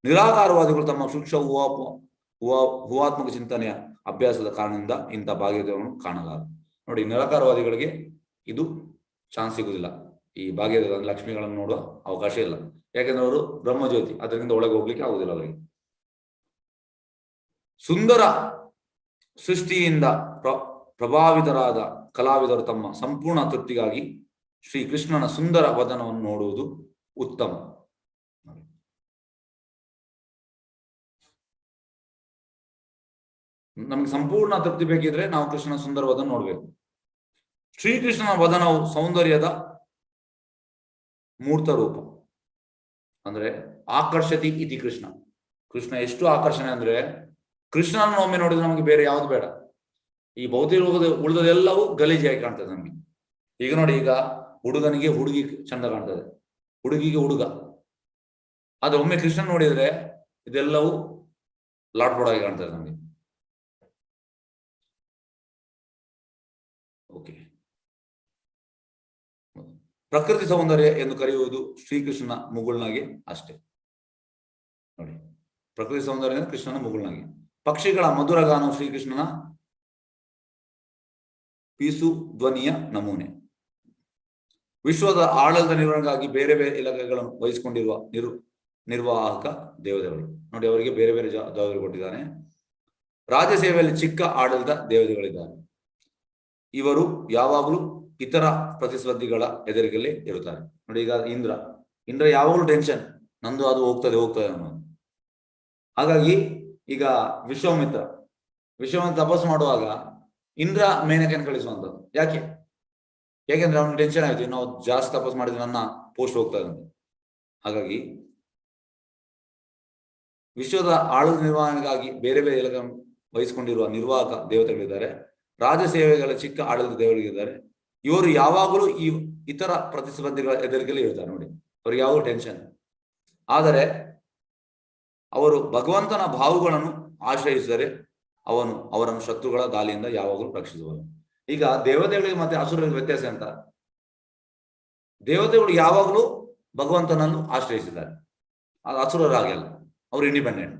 ನಿರಾಕಾರವಾದಿಗಳು ತಮ್ಮ ಸೂಕ್ಷ್ಮ ಹೂವಾತ್ಮಕ ಚಿಂತನೆಯ ಅಭ್ಯಾಸದ ಕಾರಣದಿಂದ ಇಂಥ ಭಾಗ್ಯೋದಯವನ್ನು ಕಾಣಲಾರರು. ನೋಡಿ, ನಿರಾಕಾರವಾದಿಗಳಿಗೆ ಇದು ಚಾನ್ಸ್ ಸಿಗುವುದಿಲ್ಲ. ಈ ಭಾಗ್ಯೋದಯ ಲಕ್ಷ್ಮಿಗಳನ್ನು ನೋಡುವ ಅವಕಾಶ ಇಲ್ಲ. ಯಾಕೆಂದ್ರೆ ಅವರು ಬ್ರಹ್ಮಜ್ಯೋತಿ, ಅದರಿಂದ ಒಳಗೆ ಹೋಗ್ಲಿಕ್ಕೆ ಆಗುದಿಲ್ಲ ಅವರಿಗೆ. ಸುಂದರ ಸೃಷ್ಟಿಯಿಂದ ಪ್ರಭಾವಿತರಾದ ಕಲಾವಿದರು ತಮ್ಮ ಸಂಪೂರ್ಣ ತೃಪ್ತಿಗಾಗಿ ಶ್ರೀಕೃಷ್ಣನ ಸುಂದರ ವದನವನ್ನು ನೋಡುವುದು ಉತ್ತಮ. ನಮಗೆ ಸಂಪೂರ್ಣ ತೃಪ್ತಿ ಬೇಕಿದ್ರೆ ನಾವು ಕೃಷ್ಣನ ಸುಂದರ ವದನ ನೋಡ್ಬೇಕು. ಶ್ರೀಕೃಷ್ಣನ ವದನವು ಸೌಂದರ್ಯದ ಮೂರ್ತ ರೂಪ. ಅಂದ್ರೆ ಆಕರ್ಷತಿ ಇತಿ ಕೃಷ್ಣ. ಕೃಷ್ಣ ಎಷ್ಟು ಆಕರ್ಷಣೆ ಅಂದ್ರೆ, ಕೃಷ್ಣನ ಒಮ್ಮೆ ನೋಡಿದ್ರೆ ನಮಗೆ ಬೇರೆ ಯಾವ್ದು ಬೇಡ. ಈ ಭೌತಿಕ ಉಳಿದದೆಲ್ಲವೂ ಗಲೀಜಾಗಿ ಕಾಣ್ತದೆ ನಮ್ಗೆ. ಈಗ ನೋಡಿ, ಈಗ ಹುಡುಗನಿಗೆ ಹುಡುಗಿ ಚಂದ ಕಾಣ್ತದೆ, ಹುಡುಗಿಗೆ ಹುಡುಗ. ಆದ್ರೆ ಒಮ್ಮೆ ಕೃಷ್ಣ ನೋಡಿದ್ರೆ ಇದೆಲ್ಲವೂ ಲಾಟ್ಪೋಡಾಗಿ ಕಾಣ್ತದೆ ನಮ್ಗೆ. ಓಕೆ, ಪ್ರಕೃತಿ ಸೌಂದರ್ಯ ಎಂದು ಕರೆಯುವುದು ಶ್ರೀಕೃಷ್ಣನ ಮುಗುಳ್ನಾಗೆ ಅಷ್ಟೇ. ನೋಡಿ, ಪ್ರಕೃತಿ ಸೌಂದರ್ಯ ಅಂದ್ರೆ ಕೃಷ್ಣನ ಮುಗುಳ್ನಾಗೆ. ಪಕ್ಷಿಗಳ ಮಧುರ ಗಾನವು ಶ್ರೀಕೃಷ್ಣನ ಪೀಸು ಧ್ವನಿಯ ನಮೂನೆ. ವಿಶ್ವದ ಆಡಳಿತ ನಿರ್ವಹಣೆಗಾಗಿ ಬೇರೆ ಬೇರೆ ಇಲಾಖೆಗಳನ್ನು ವಹಿಸಿಕೊಂಡಿರುವ ನಿರ್ವಾಹಕ ದೇವತೆಗಳು. ನೋಡಿ, ಅವರಿಗೆ ಬೇರೆ ಬೇರೆ ಜವಾಬ್ದಾರಿ ಕೊಟ್ಟಿದ್ದಾನೆ. ರಾಜ್ಯ ಸೇವೆಯಲ್ಲಿ ಚಿಕ್ಕ ಆಡಳಿತ ದೇವತೆಗಳಿದ್ದಾರೆ. ಇವರು ಯಾವಾಗಲೂ ಇತರ ಪ್ರತಿಸ್ಪರ್ಧಿಗಳ ಎದುರಿಗಲ್ಲೇ ಇರುತ್ತಾರೆ. ನೋಡಿ, ಈಗ ಇಂದ್ರ ಯಾವಾಗಲೂ ಟೆನ್ಷನ್, ನಂದು ಅದು ಹೋಗ್ತದೆ ಅನ್ನೋದು. ಹಾಗಾಗಿ ಈಗ ವಿಶ್ವಾಮಿತ್ರ ತಪಸ್ಸು ಮಾಡುವಾಗ ಇಂದ್ರ ಮೇನಕೆಯನ್ನು ಕಳಿಸುವಂಥದ್ದು. ಯಾಕೆಂದ್ರೆ ಅವನಿಗೆ ಟೆನ್ಷನ್ ಆಯ್ತು, ನಾವು ಜಾಸ್ತಿ ತಪಸ್ಸು ಮಾಡಿದ್ರೆ ನನ್ನ ಪೋಸ್ಟ್ ಹೋಗ್ತದೆ ಅಂತ. ಹಾಗಾಗಿ ವಿಶ್ವದ ಆಡಳಿತ ನಿರ್ವಹಣೆಗಾಗಿ ಬೇರೆ ಬೇರೆ ಇಲಾಖೆ ವಹಿಸಿಕೊಂಡಿರುವ ನಿರ್ವಾಹಕ ದೇವತೆಗಳಿದ್ದಾರೆ. ರಾಜ ಸೇವೆಗಳ ಚಿಕ್ಕ ಆಡಳಿತ ದೇವತೆಗಳಿದ್ದಾರೆ. ಇವರು ಯಾವಾಗಲೂ ಈ ಇತರ ಪ್ರತಿಸ್ಪರ್ಧಿಗಳ ಎದುರಿಗಲ್ಲಿ ಇರ್ತಾರೆ. ನೋಡಿ, ಅವ್ರಿಗೆ ಯಾವಾಗಲೂ ಟೆನ್ಷನ್. ಆದರೆ ಅವರು ಭಗವಂತನ ಭಾವುಗಳನ್ನು ಆಶ್ರಯಿಸಿದರೆ ಅವನು ಅವರನ್ನು ಶತ್ರುಗಳ ದಾಳಿಯಿಂದ ಯಾವಾಗಲೂ ರಕ್ಷಿಸುವನು. ಈಗ ದೇವತೆಗಳಿಗೆ ಮತ್ತೆ ಅಸುರರಿಗೆ ವ್ಯತ್ಯಾಸ ಅಂತ, ದೇವತೆಗಳು ಯಾವಾಗಲೂ ಭಗವಂತನನ್ನು ಆಶ್ರಯಿಸಿದ್ದಾರೆ, ಅದು ಅಸುರರಾಗಿಲ್ಲ. ಅವರು ಇಂಡಿಪೆಂಡೆಂಟ್.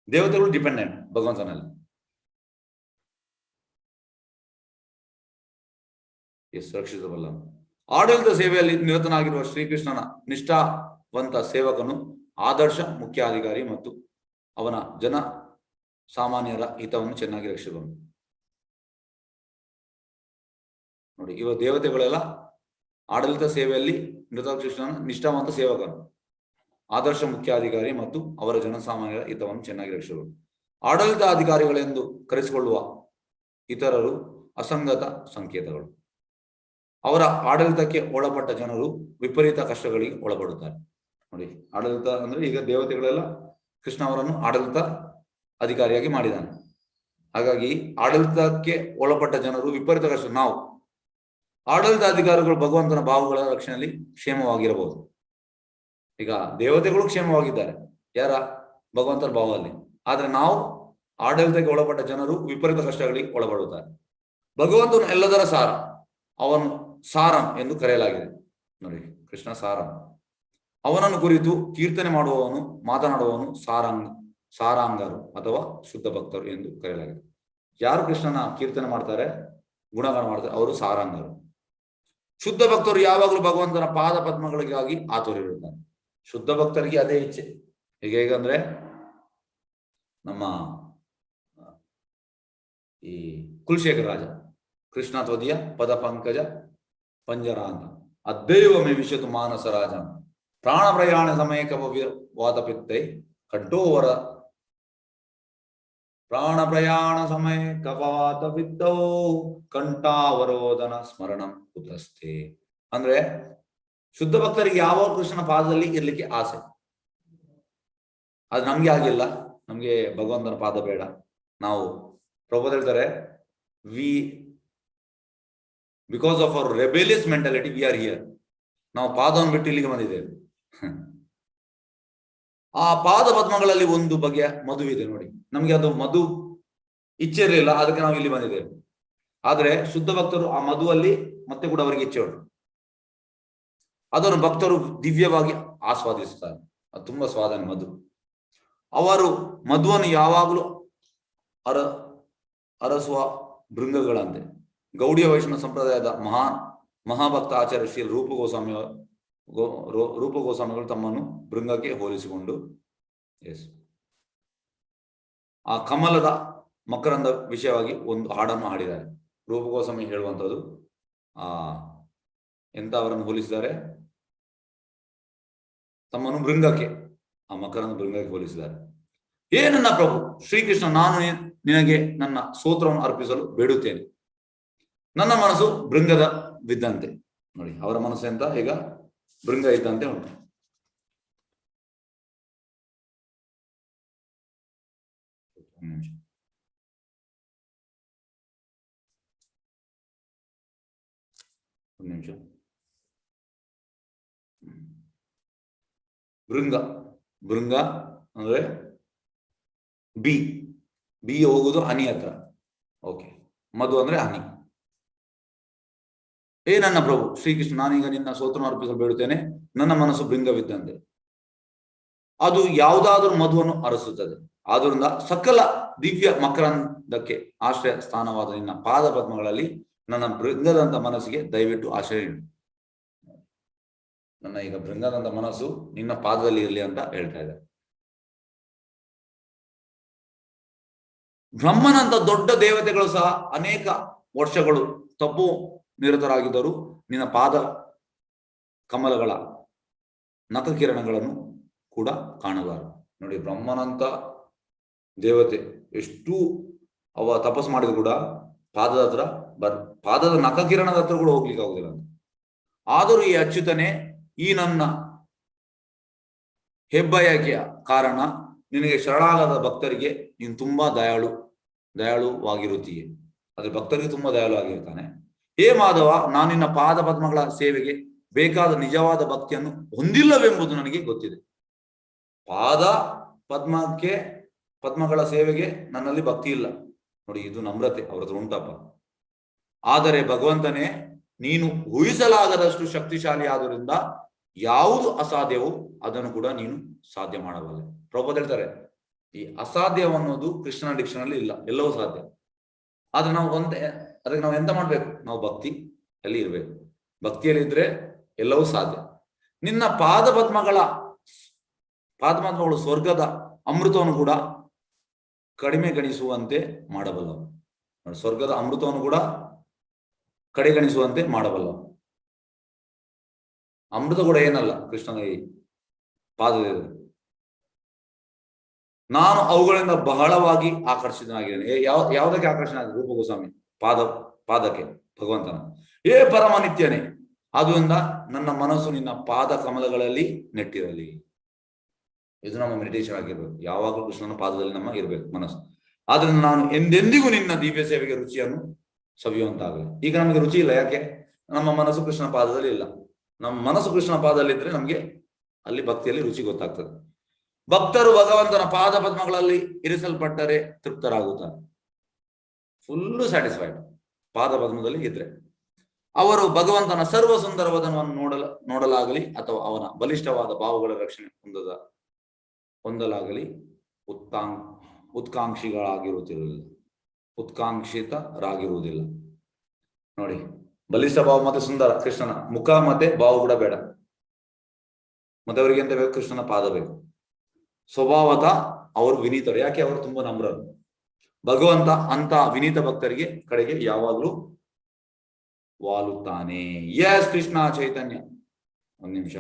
ದೇವತೆಗಳು ಡಿಪೆಂಡೆಂಟ್ ಭಗವಂತನಲ್ಲಿ. ರಕ್ಷಿಸಬಲ್ಲ. ಆಡಳಿತ ಸೇವೆಯಲ್ಲಿ ನಿರತನಾಗಿರುವ ಶ್ರೀಕೃಷ್ಣನ ನಿಷ್ಠಾವಂತ ಸೇವಕನು ಆದರ್ಶ ಮುಖ್ಯಾಧಿಕಾರಿ ಮತ್ತು ಅವನ ಜನ ಸಾಮಾನ್ಯರ ಹಿತವನ್ನು ಚೆನ್ನಾಗಿ ರಕ್ಷಿಸಬಹುದು. ನೋಡಿ, ಇವ ದೇವತೆಗಳೆಲ್ಲ ಆಡಳಿತ ಸೇವೆಯಲ್ಲಿ ನಿರತ ಕೃಷ್ಣನ ನಿಷ್ಠಾವಂತ ಸೇವಕನು, ಆದರ್ಶ ಮುಖ್ಯಾಧಿಕಾರಿ ಮತ್ತು ಅವರ ಜನಸಾಮಾನ್ಯರ ಹಿತವನ್ನು ಚೆನ್ನಾಗಿ ರಕ್ಷಿಸಬಹುದು. ಆಡಳಿತಾಧಿಕಾರಿಗಳೆಂದು ಕರೆಸಿಕೊಳ್ಳುವ ಇತರರು ಅಸಂಗತ ಸಂಕೇತಗಳು. ಅವರ ಆಡಳಿತಕ್ಕೆ ಒಳಪಟ್ಟ ಜನರು ವಿಪರೀತ ಕಷ್ಟಗಳಿಗೆ ಒಳಪಡುತ್ತಾರೆ. ನೋಡಿ, ಆಡಳಿತ ಅಂದ್ರೆ ಈಗ ದೇವತೆಗಳೆಲ್ಲ ಕೃಷ್ಣ ಅವರನ್ನು ಆಡಳಿತ ಅಧಿಕಾರಿಯಾಗಿ ಮಾಡಿದ್ದಾನೆ. ಹಾಗಾಗಿ ಆಡಳಿತಕ್ಕೆ ಒಳಪಟ್ಟ ಜನರು ವಿಪರೀತ ಕಷ್ಟ. ನಾವು ಆಡಳಿತ ಅಧಿಕಾರಿಗಳು ಭಗವಂತನ ಭಾವಗಳ ರಕ್ಷಣೆಯಲ್ಲಿ ಕ್ಷೇಮವಾಗಿರಬಹುದು. ಈಗ ದೇವತೆಗಳು ಕ್ಷೇಮವಾಗಿದ್ದಾರೆ ಯಾರ ಭಗವಂತನ ಭಾವದಲ್ಲಿ. ಆದ್ರೆ ನಾವು ಆಡಳಿತಕ್ಕೆ ಒಳಪಟ್ಟ ಜನರು ವಿಪರೀತ ಕಷ್ಟಗಳಿಗೆ ಒಳಪಡುತ್ತಾರೆ. ಭಗವಂತನು ಎಲ್ಲದರ ಸಾರ, ಅವನು ಸಾರಂ ಎಂದು ಕರೆಯಲಾಗಿದೆ. ನೋಡಿ, ಕೃಷ್ಣ ಸಾರಂ. ಅವನನ್ನು ಕುರಿತು ಕೀರ್ತನೆ ಮಾಡುವವನು ಮಾತನಾಡುವವನು ಸಾರಾಂಗರು ಅಥವಾ ಶುದ್ಧ ಭಕ್ತರು ಎಂದು ಕರೆಯಲಾಗಿದೆ. ಯಾರು ಕೃಷ್ಣನ ಕೀರ್ತನೆ ಮಾಡ್ತಾರೆ, ಗುಣಗಾನ ಮಾಡ್ತಾರೆ, ಅವರು ಸಾರಾಂಗರು. ಶುದ್ಧ ಭಕ್ತರು ಯಾವಾಗಲೂ ಭಗವಂತನ ಪಾದ ಪದ್ಮಗಳಿಗಾಗಿ ಆತುರಿರುತ್ತಾರೆ. ಶುದ್ಧ ಭಕ್ತರಿಗೆ ಅದೇ ಇಚ್ಛೆ. ಹೇಗಂದ್ರೆ ನಮ್ಮ ಈ ಕುಲಶೇಖರ ರಾಜ, ಕೃಷ್ಣ ತ್ವದಿಯ ಪದ ಪಂಕಜ ಪಂಜರ ಅಂತ ಅದ್ದೈವಮೆ ವಿಶ್ವತು ಮಾನಸ ರಾಜ ಪ್ರಾಣ ಪ್ರಯಾಣ ಸಮಯ ವಾತಪಿತ್ತೈ ಕಂಠೋವರ ಪ್ರಾಣ ಪ್ರಯಾಣ ಸಮಯ ಕಪಾತ ಪಿತ್ತೋ ಕಂಠಾವರೋಧನ ಸ್ಮರಣಂ ಕುತಸ್ಥೆ. ಅಂದ್ರೆ ಶುದ್ಧ ಭಕ್ತರಿಗೆ ಯಾವಾಗ ಕೃಷ್ಣನ ಪಾದದಲ್ಲಿ ಇರ್ಲಿಕ್ಕೆ ಆಸೆ. ಅದು ನಮ್ಗೆ ಆಗಿಲ್ಲ, ನಮ್ಗೆ ಭಗವಂತನ ಪಾದ ಬೇಡ. ನಾವು ಪ್ರಭು ಹೇಳ್ತಾರೆ, because of our rebellious mentality we are here. ನಾವು ಪಾದವನ್ನು ಬಿಟ್ಟು ಇಲ್ಲಿಗೆ ಬಂದಿದ್ದೇವೆ. ಆ ಪಾದ ಪದ್ಮಗಳಲ್ಲಿ ಒಂದು ಬಗೆಯ ಮಧುವಿದೆ. ನೋಡಿ, ನಮ್ಗೆ ಅದು ಮಧು ಇಚ್ಛೆ ಇರಲಿಲ್ಲ, ಅದಕ್ಕೆ ನಾವು ಇಲ್ಲಿ ಬಂದಿದ್ದೇವೆ. ಆದ್ರೆ ಶುದ್ಧ ಭಕ್ತರು ಆ ಮಧುವಲ್ಲಿ ಮತ್ತೆ ಕೂಡ ಅವರಿಗೆ ಇಚ್ಛೆ ಉಂಟು. ಅದನ್ನು ಭಕ್ತರು ದಿವ್ಯವಾಗಿ ಆಸ್ವಾದಿಸುತ್ತಾರೆ. ಅದು ತುಂಬಾ ಸ್ವಾದನೆ ಮಧು. ಅವರು ಮಧುವನ್ನು ಯಾವಾಗಲೂ ಅರಸುವ ಭೃಂಗಗಳಂತೆ. ಗೌಡಿಯ ವೈಷ್ಣವ ಸಂಪ್ರದಾಯದ ಮಹಾಭಕ್ತ ಆಚಾರ್ಯ ಶ್ರೀ ರೂಪ ಗೋಸ್ವಾಮಿಗಳು ತಮ್ಮನ್ನು ಭೃಂಗಕ್ಕೆ ಹೋಲಿಸಿಕೊಂಡು ಆ ಕಮಲದ ಮಕರಂದ ವಿಷಯವಾಗಿ ಒಂದು ಹಾಡನ್ನು ಹಾಡಿದ್ದಾರೆ. ರೂಪ ಗೋಸ್ವಾಮಿ ಹೇಳುವಂಥದ್ದು ಎಂತ ಅವರನ್ನು ಹೋಲಿಸಿದ್ದಾರೆ, ತಮ್ಮನ್ನು ಭೃಂಗಕ್ಕೆ, ಆ ಮಕರಂದ ಭೃಂಗಕ್ಕೆ ಹೋಲಿಸಿದ್ದಾರೆ. ನನ್ನ ಪ್ರಭು ಶ್ರೀಕೃಷ್ಣ, ನಾನು ನಿನಗೆ ನನ್ನ ಸ್ತೋತ್ರವನ್ನು ಅರ್ಪಿಸಲು ಬೇಡುತ್ತೇನೆ. ನನ್ನ ಮನಸ್ಸು ಭೃಂಗದ ಬಿದ್ದಂತೆ. ನೋಡಿ, ಅವರ ಮನಸ್ಸು ಎಂತ ಈಗ ಭೃಂಗ ಇದ್ದಂತೆ ಉಂಟು. ಒಂದು ನಿಮಿಷ. ಭೃಂಗ ಅಂದ್ರೆ ಬಿ ಹೋಗುದು ಹನಿ ಹತ್ರ. ಓಕೆ, ಮಧು ಅಂದ್ರೆ ಹನಿ. ನನ್ನ ಪ್ರಭು ಶ್ರೀಕೃಷ್ಣ, ನಾನೀಗ ನಿನ್ನ ಸ್ತೋತ್ರವನ್ನು ಅರ್ಪಿಸಲು ಬೇಡುತ್ತೇನೆ. ನನ್ನ ಮನಸ್ಸು ಭೃಂಗವಿದ್ದಂತೆ, ಅದು ಯಾವುದಾದ್ರೂ ಮಧುವನ್ನು ಅರಸುತ್ತದೆ. ಆದ್ರಿಂದ ಸಕಲ ದಿವ್ಯ ಮಕರಂದಕ್ಕೆ ಆಶ್ರಯ ಸ್ಥಾನವಾದ ನಿನ್ನ ಪಾದ ಪದ್ಮಗಳಲ್ಲಿ ನನ್ನ ಭೃಂಗದಂತ ಮನಸ್ಸಿಗೆ ದಯವಿಟ್ಟು ಆಶ್ರಯ ನೀಡು. ನನ್ನ ಈಗ ಭೃಂಗದಂತ ಮನಸ್ಸು ನಿನ್ನ ಪಾದದಲ್ಲಿ ಇರಲಿ ಅಂತ ಹೇಳ್ತಾ ಇದ್ದಾರೆ. ಬ್ರಹ್ಮನಂತ ದೊಡ್ಡ ದೇವತೆಗಳು ಸಹ ಅನೇಕ ವರ್ಷಗಳು ತಪ್ಪು ನಿರತರಾಗಿದ್ದರು ನಿನ್ನ ಪಾದ ಕಮಲಗಳ ನಖಕಿರಣಗಳನ್ನು ಕೂಡ ಕಾಣಲಾರು. ನೋಡಿ, ಬ್ರಹ್ಮನಂತ ದೇವತೆ ಎಷ್ಟು ಅವ ತಪಸ್ಸು ಮಾಡಿದ್ರು ಕೂಡ ಪಾದದ ಹತ್ರ ಪಾದದ ನಖಕಿರಣದ ಹತ್ರ ಕೂಡ ಹೋಗ್ಲಿಕ್ಕೆ ಆಗುದಿಲ್ಲ ಅಂತ. ಆದರೂ ಈ ಅಚ್ಯುತನೇ, ಈ ನನ್ನ ಹೆಬ್ಬಯಕೆಯ ಕಾರಣ ನಿನಗೆ ಶರಣಾಗದ ಭಕ್ತರಿಗೆ ನೀನು ತುಂಬಾ ದಯಾಳುವಾಗಿರುತ್ತೀಯೆ. ಆದ್ರೆ ಭಕ್ತರಿಗೆ ತುಂಬಾ ದಯಾಳು ಆಗಿರ್ತಾನೆ. ಮಾಧವ, ನಾನು ನಿನ್ನ ಪಾದ ಪದ್ಮಗಳ ಸೇವೆಗೆ ಬೇಕಾದ ನಿಜವಾದ ಭಕ್ತಿಯನ್ನು ಹೊಂದಿಲ್ಲವೆಂಬುದು ನನಗೆ ಗೊತ್ತಿದೆ. ಪಾದ ಪದ್ಮಗಳ ಸೇವೆಗೆ ನನ್ನಲ್ಲಿ ಭಕ್ತಿ ಇಲ್ಲ. ನೋಡಿ, ಇದು ನಮ್ರತೆ ಅವ್ರ ಹತ್ರ ಉಂಟಪ್ಪ. ಆದರೆ ಭಗವಂತನೇ, ನೀನು ಊಹಿಸಲಾಗದಷ್ಟು ಶಕ್ತಿಶಾಲಿ ಆದ್ರಿಂದ ಯಾವುದು ಅಸಾಧ್ಯವೋ ಅದನ್ನು ಕೂಡ ನೀನು ಸಾಧ್ಯ ಮಾಡಬಲ್ಲೆ. ಪ್ರಭುಪಾದ ಹೇಳ್ತಾರೆ, ಈ ಅಸಾಧ್ಯವನ್ನೋದು ಕೃಷ್ಣನ ಡಿಕ್ಷನಲ್ಲಿ ಇಲ್ಲ, ಎಲ್ಲವೂ ಸಾಧ್ಯ. ಆದ್ರೆ ಅದಕ್ಕೆ ನಾವು ಎಂತ ಮಾಡ್ಬೇಕು? ನಾವು ಭಕ್ತಿಯಲ್ಲಿ ಇರ್ಬೇಕು. ಭಕ್ತಿಯಲ್ಲಿ ಇದ್ರೆ ಎಲ್ಲವೂ ಸಾಧ್ಯ. ನಿನ್ನ ಪಾದಪದ್ಮಗಳು ಸ್ವರ್ಗದ ಅಮೃತವನ್ನು ಕೂಡ ಕಡಿಮೆಗಣಿಸುವಂತೆ ಮಾಡಬಲ್ಲವು. ಸ್ವರ್ಗದ ಅಮೃತವನ್ನು ಕೂಡ ಕಡೆಗಣಿಸುವಂತೆ ಮಾಡಬಲ್ಲವು. ಅಮೃತ ಕೂಡ ಏನಲ್ಲ ಕೃಷ್ಣನ ಈ ಪಾದದ. ನಾನು ಅವುಗಳಿಂದ ಬಹಳವಾಗಿ ಆಕರ್ಷಿತನಾಗಿದ್ದೇನೆ. ಯಾವುದಕ್ಕೆ ಆಕರ್ಷಣೆ ಆಗಿದೆ? ರೂಪ ಗೋಸ್ವಾಮಿ ಪಾದಕ್ಕೆ, ಭಗವಂತನ. ಪರಮ ನಿತ್ಯನೇ, ಆದ್ರಿಂದ ನನ್ನ ಮನಸ್ಸು ನಿನ್ನ ಪಾದ ಕಮಲಗಳಲ್ಲಿ ನೆಟ್ಟಿರಲಿ. ಇದು ನಮ್ಮ ಮೆಡಿಟೇಷನ್ ಆಗಿರ್ಬೇಕು. ಯಾವಾಗಲೂ ಕೃಷ್ಣನ ಪಾದದಲ್ಲಿ ನಮ್ಮ ಇರ್ಬೇಕು ಮನಸ್ಸು. ಆದ್ರಿಂದ ನಾನು ಎಂದೆಂದಿಗೂ ನಿನ್ನ ದಿವ್ಯ ಸೇವೆಗೆ ರುಚಿಯನ್ನು ಸವಿಯುವಂತಾಗಲಿ. ಈಗ ನಮಗೆ ರುಚಿ ಇಲ್ಲ, ಯಾಕೆ? ನಮ್ಮ ಮನಸ್ಸು ಕೃಷ್ಣನ ಪಾದದಲ್ಲಿ ಇಲ್ಲ. ನಮ್ಮ ಮನಸ್ಸು ಕೃಷ್ಣನ ಪಾದದಲ್ಲಿ ಇದ್ರೆ ನಮ್ಗೆ ಅಲ್ಲಿ ಭಕ್ತಿಯಲ್ಲಿ ರುಚಿ ಗೊತ್ತಾಗ್ತದೆ. ಭಕ್ತರು ಭಗವಂತನ ಪಾದ ಪದ್ಮಗಳಲ್ಲಿ ಇರಿಸಲ್ಪಟ್ಟರೆ ತೃಪ್ತರಾಗುತ್ತಾರೆ. ಫುಲ್ಲು ಸ್ಯಾಟಿಸ್ಫೈಡ್ ಪಾದ ಪದ್ಮದಲ್ಲಿ ಇದ್ರೆ. ಅವರು ಭಗವಂತನ ಸರ್ವ ಸುಂದರ ವದನವನ್ನು ನೋಡಲಾಗಲಿ ಅಥವಾ ಅವನ ಬಲಿಷ್ಠವಾದ ಭಾವಗಳ ರಕ್ಷಣೆ ಹೊಂದಲಾಗಲಿ ಉತ್ಕಾಂಕ್ಷಿತರಾಗಿರುವುದಿಲ್ಲ. ನೋಡಿ, ಬಲಿಷ್ಠ ಭಾವ ಮತ್ತೆ ಸುಂದರ ಕೃಷ್ಣನ ಮುಖ ಮತ್ತೆ ಭಾವ ಕೂಡ ಬೇಡ. ಮತ್ತೆ ಅವರಿಗೆ ಎಂತ ಬೇಕು? ಕೃಷ್ಣನ ಪಾದ ಬೇಕು. ಸ್ವಭಾವತ ಅವರು ವಿನೀತರು. ಯಾಕೆ? ಅವರು ತುಂಬಾ ನಮ್ರರು. ಭಗವಂತ ಅಂತ ವಿನೀತ ಭಕ್ತರಿಗೆ ಕಡೆಗೆ ಯಾವಾಗ್ಲೂ ವಾಲುತ್ತಾನೆ. ಕೃಷ್ಣ ಚೈತನ್ಯ. ಒಂದ್ ನಿಮಿಷ.